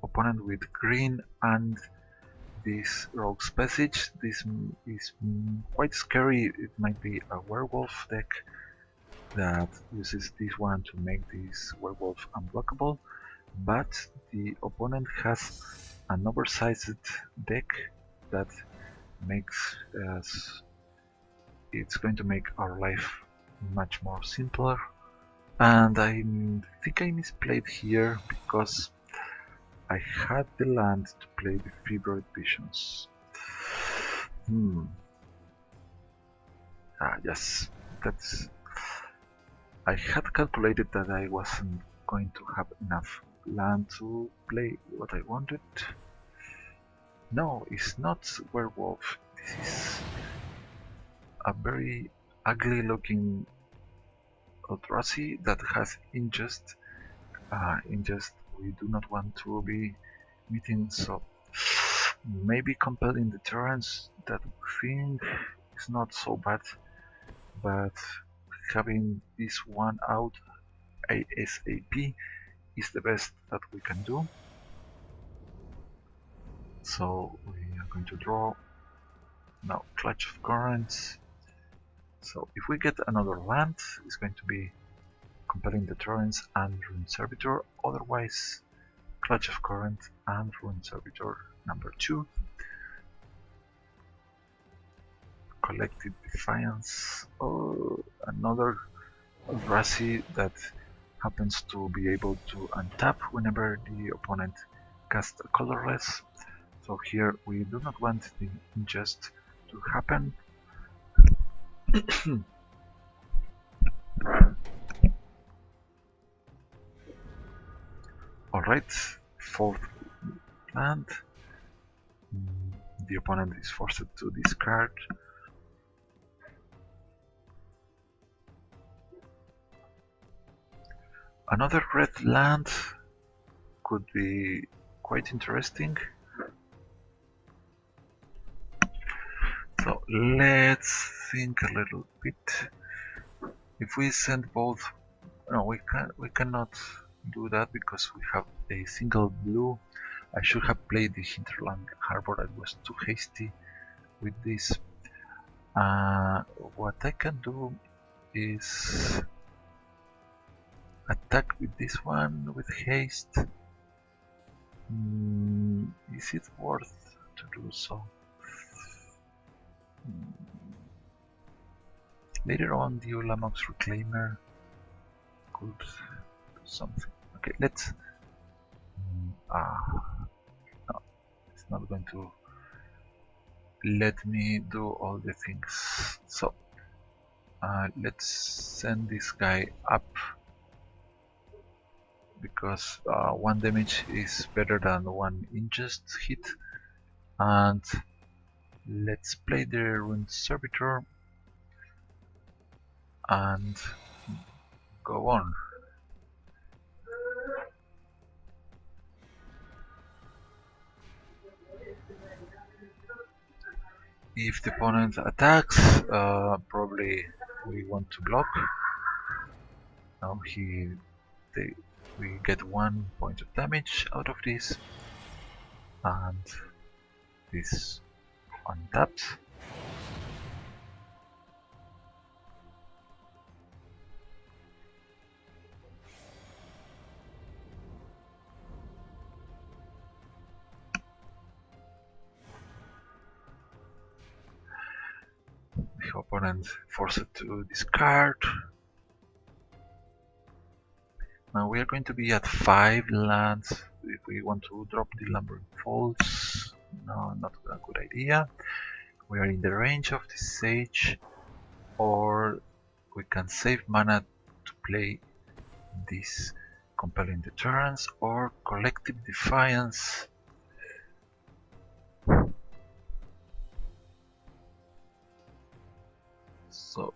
Opponent with green and this Rogue's Passage. This is quite scary. It might be a werewolf deck that uses this one to make this werewolf unblockable, but the opponent has an oversized deck that makes us it's going to make our life much more simpler. And I think I misplayed here because I had the land to play the Fevered Visions. Yes, that's. I had calculated that I wasn't going to have enough land to play what I wanted. No, it's not werewolf. This is a very ugly looking Eldrazi that has Ingest. Ingest we do not want to be meeting, so maybe compelling deterrence that thing is not so bad, but having this one out ASAP is the best that we can do. So we are going to draw now Clutch of Currents. So if we get another land, it's going to be Compelling Deterrence and Ruined Servitor, otherwise Clutch of Current and Ruined Servitor number 2. Collective Defiance, another Eldrazi that happens to be able to untap whenever the opponent casts a colorless. So here we do not want the ingest to happen. Alright, fourth land. The opponent is forced to discard. Another red land could be quite interesting. So let's think a little bit. If we send both, no, we cannot do that because we have a single blue. I should have played the Hinterland Harbor. I was too hasty with this. What I can do is attack with this one with haste. Is it worth to do so? Later on, the Ulamox Reclaimer could do something. Okay, let's. No, it's not going to let me do all the things. So let's send this guy up because 1 damage is better than 1 ingest hit. And let's play the Ruined Servitor. and go on. If the opponent attacks, probably we want to block. Now we get 1 point of damage out of this, and this untapped. The opponent forced to discard. Now we are going to be at 5 lands. If we want to drop the Lumbering Folds, no, not a good idea. We are in the range of the Sage, or we can save mana to play this Compelling Deterrence or Collective Defiance. So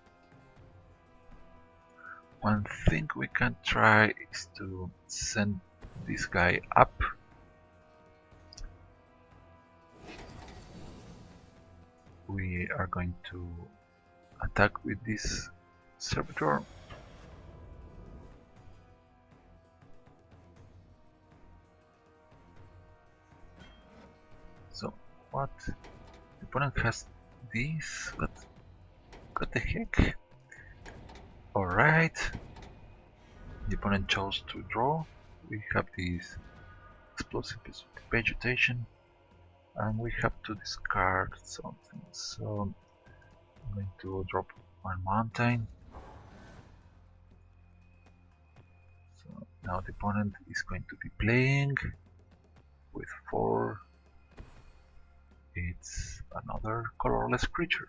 one thing we can try is to send this guy up. We are going to attack with this servitor. So what? The opponent has this, but what the heck? Alright. The opponent chose to draw. We have this explosive vegetation, and we have to discard something. So I'm going to drop one mountain. So now the opponent is going to be playing with 4. It's another colorless creature.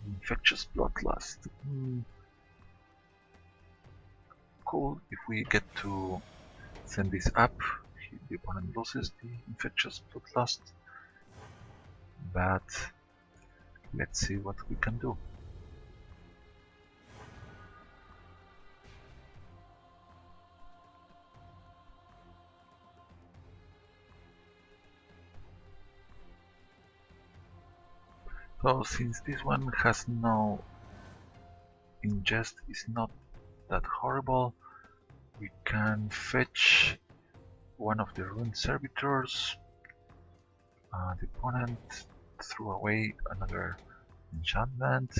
Infectious Bloodlust. Cool. If we get to send this up, the opponent loses the Infectious Bloodlust. But let's see what we can do. So since this one has no ingest, is not that horrible, we can fetch one of the Rune Servitors. The opponent threw away another enchantment,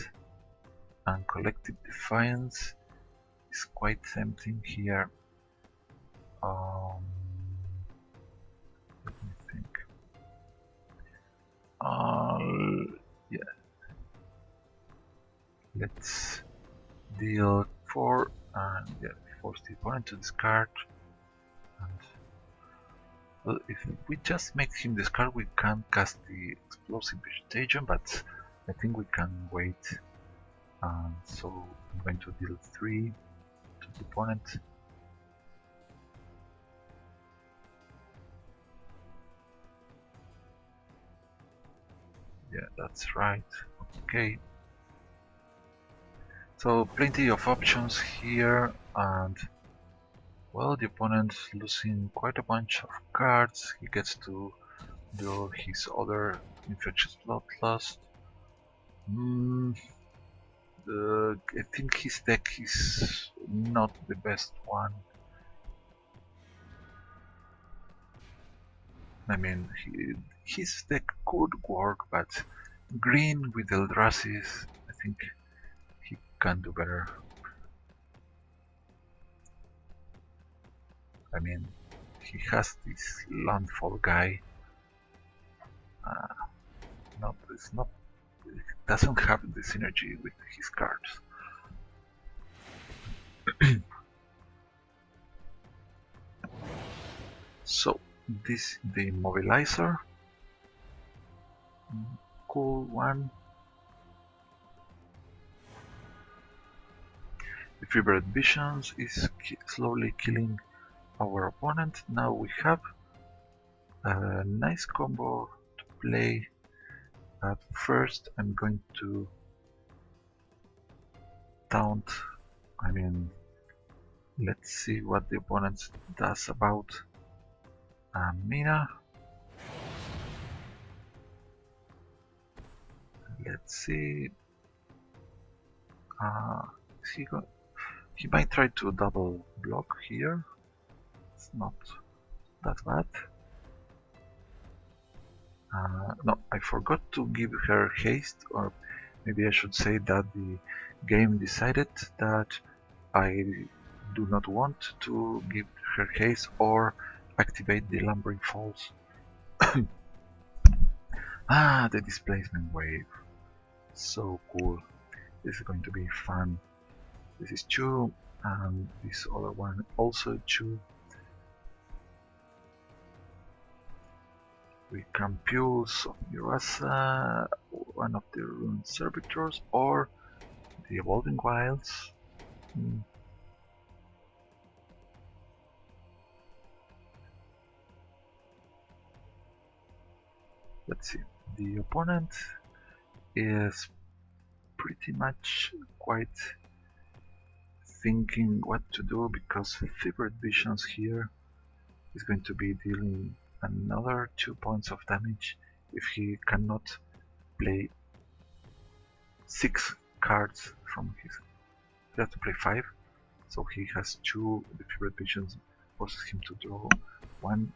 and Collective Defiance is quite tempting here. Let me think. Yeah. Let's deal 4 and force the opponent to discard. And well, if we just make him discard, we can cast the Explosive Vegetation, but I think we can wait. So I'm going to deal 3 to the opponent. Yeah, that's right. Okay. So plenty of options here, and well, the opponent's losing quite a bunch of cards. He gets to do his other Infectious Bloodlust. I think his deck is not the best one. I mean, his deck could work, but green with Eldrazi's, I think he can do better. I mean, he has this landfall guy. It doesn't have the synergy with his cards. So this the Immobilizer, cool one. The Fevered Visions is slowly killing our opponent. Now we have a nice combo to play. But first I'm going to taunt. I mean, let's see what the opponent does about Mina. Let's see. Uh, he might try to double block here. It's not that bad. No, I forgot to give her haste, or maybe I should say that the game decided that I do not want to give her haste or activate the lumbering falls. The displacement wave. So cool. This is going to be fun. This is 2, and this other one also 2. We can Pulse of Mirasa, one of the Rune Servitors, or the Evolving Wilds. Let's see. The opponent is pretty much quite thinking what to do, because Fevered Visions here is going to be dealing another 2 points of damage if he cannot play 6 cards from his. He has to play 5, so he has 2. The Fevered Visions forces him to draw 1.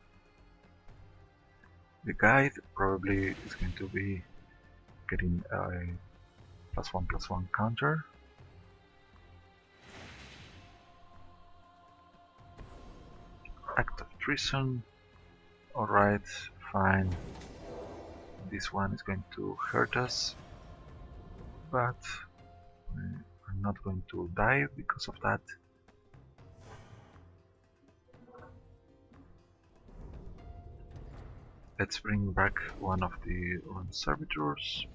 The guide probably is going to be getting a +1/+1 counter. Act of Treason. Alright, fine. This one is going to hurt us, but I'm not going to die because of that. Let's bring back one of the Rune Servitors.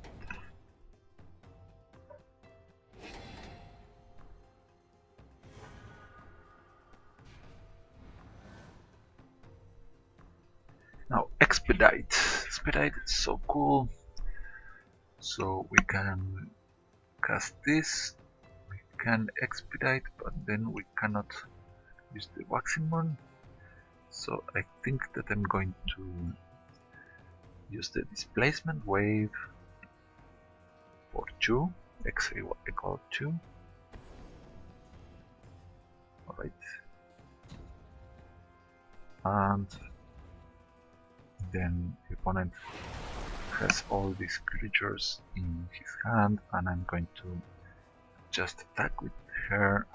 Now Expedite. Expedite is so cool. So we can cast this, we can Expedite, but then we cannot use the Waxing Moon. So I think that I'm going to use the Displacement Wave for 2, X equal 2. Alright. And then the opponent has all these creatures in his hand, and I'm going to just attack with her.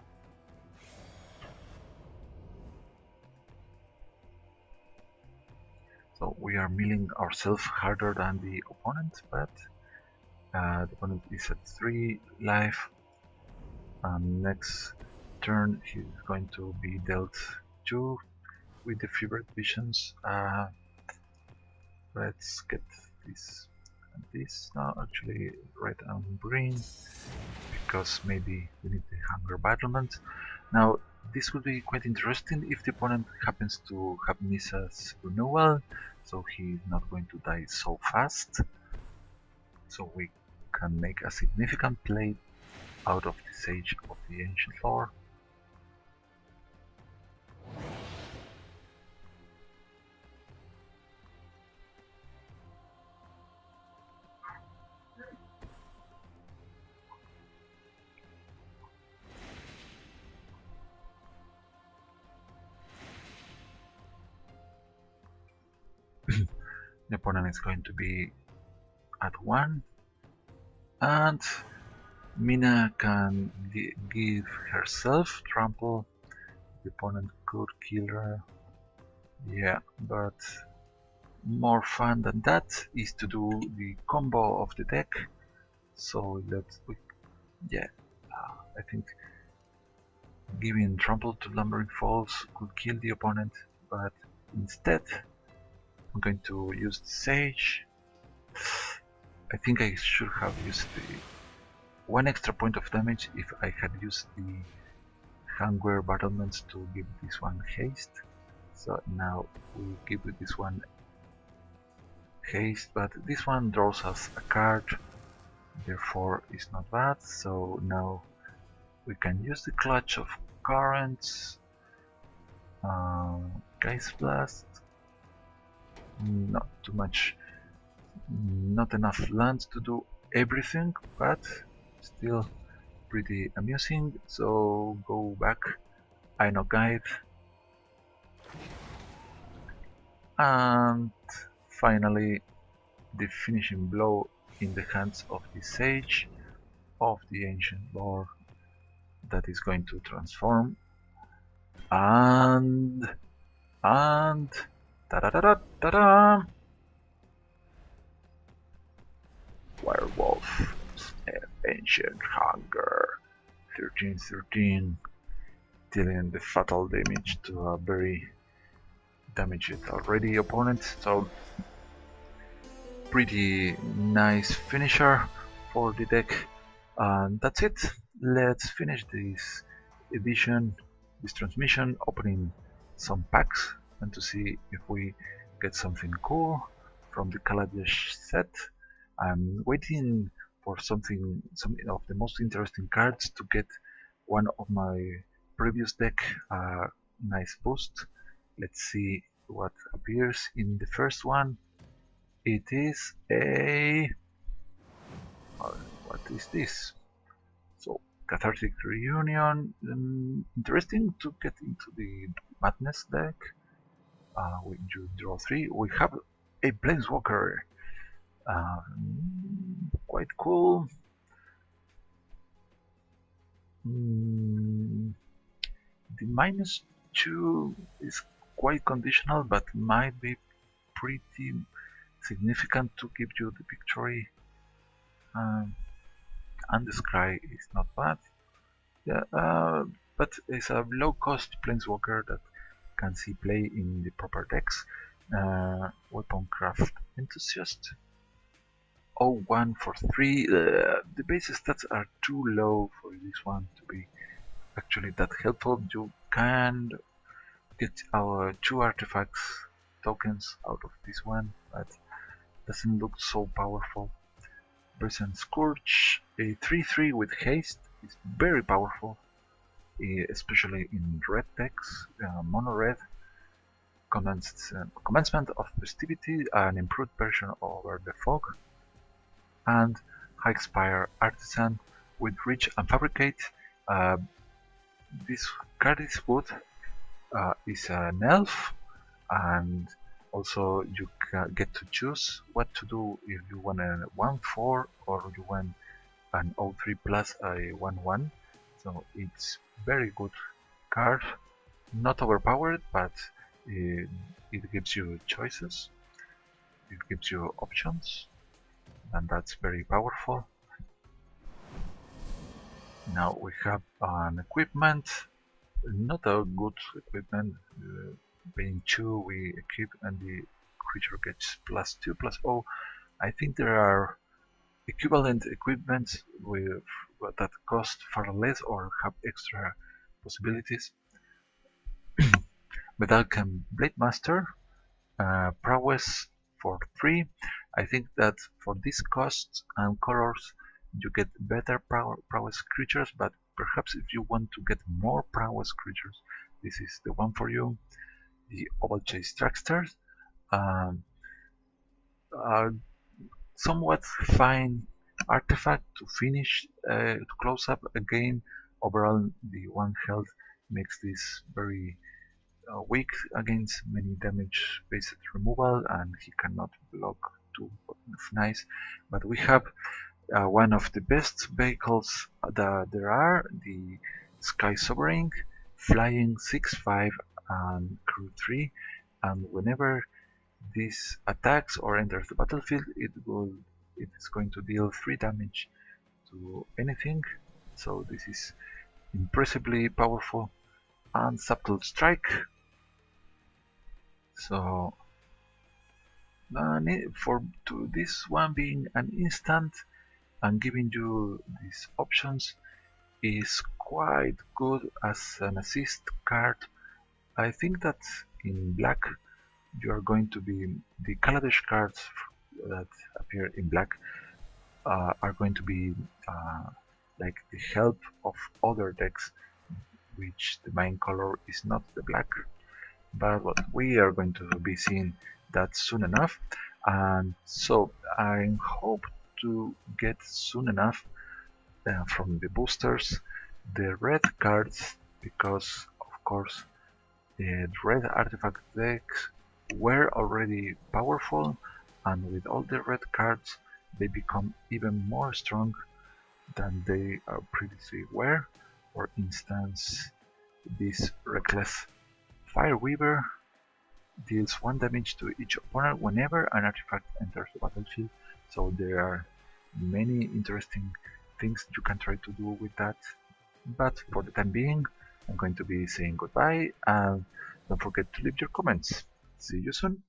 So we are milling ourselves harder than the opponent, but the opponent is at 3 life, and next turn he's going to be dealt 2 with the Fevered Visions. Let's get this and this now, actually red and green, because maybe we need the Hunger Battlement. Now this would be quite interesting if the opponent happens to have Nissa's Renewal, so he's not going to die so fast. So we can make a significant play out of the Sage of the Ancient Lore. The opponent is going to be at 1, and Mina can give herself trample. The opponent could kill her. Yeah, but more fun than that is to do the combo of the deck. So I think giving trample to Lumbering Falls could kill the opponent, but instead I'm going to use the Sage. I think I should have used the 1 extra point of damage if I had used the Hunger Battlements to give this one haste. So now we give this one haste, but this one draws us a card, therefore it's not bad. So now We can use the clutch of currents, Geist Blast, not too much, not enough lands to do everything, but still pretty amusing. So go back, I know Guide, and finally the finishing blow in the hands of the Sage of the Ancient Lord that is going to transform and ta da da da da da, Werewolf Ancient Hunger 1313, dealing the fatal damage to a very damaged already opponent. So pretty nice finisher for the deck, and that's it. Let's finish this edition, this transmission, opening some packs and to see if we get something cool from the Kaladesh set. I'm waiting for some of the most interesting cards to get one of my previous deck nice boost. Let's see what appears in the first one. It is a... what is this? So, Cathartic Reunion. Interesting to get into the Madness deck. We draw 3. We have a Planeswalker. Quite cool. The -2 is quite conditional, but might be pretty significant to give you the victory. And the Scry is not bad. Yeah, but it's a low-cost Planeswalker that can see play in the proper decks. Weaponcraft Enthusiast. 0-1 for 3. The base stats are too low for this one to be actually that helpful. You can get our 2 artifacts tokens out of this one, but doesn't look so powerful. Brazen Scourge, a 3-3 with haste, is very powerful, especially in red decks. Mono red, commencement of festivity, an improved version over the fog, and High-Spire Artisan with Reach and Fabricate. This card is good, is an elf, and also you get to choose what to do if you want a 1-4 or you want an 0-3 plus a 1-1. So it's very good card, not overpowered, but it gives you choices, it gives you options, and that's very powerful. Now we have an equipment, not a good equipment. Paying 2 we equip and the creature gets +2/+0. I think there are equivalent equipments with that cost far less or have extra possibilities. Medallion Blade Master, prowess for 3. I think that for this cost and colors you get better prowess creatures, but perhaps if you want to get more prowess creatures, this is the one for you. The Oval Chase Dragsters, somewhat fine artifact to finish, to close up a game. Overall, the 1 health makes this very weak against many damage based removal, and he cannot block too nice. But we have one of the best vehicles that there are, the Sky Sovereign, flying 6/5 and crew 3, and whenever this attacks or enters the battlefield, it is going to deal 3 damage to anything. So this is impressively powerful. And Subtle Strike. So this one being an instant and giving you these options is quite good as an assist card. I think that in black you are going to be the Kaladesh cards that appear in black are going to be like the help of other decks, which the main color is not the black. But what we are going to be seeing that soon enough, and so I hope to get soon enough from the boosters the red cards, because of course the red artifact decks were already powerful, and with all the red cards they become even more strong than they previously were. For instance, this reckless Fireweaver deals 1 damage to each opponent whenever an artifact enters the battlefield, so there are many interesting things you can try to do with that. But for the time being, I'm going to be saying goodbye, and don't forget to leave your comments. See you soon!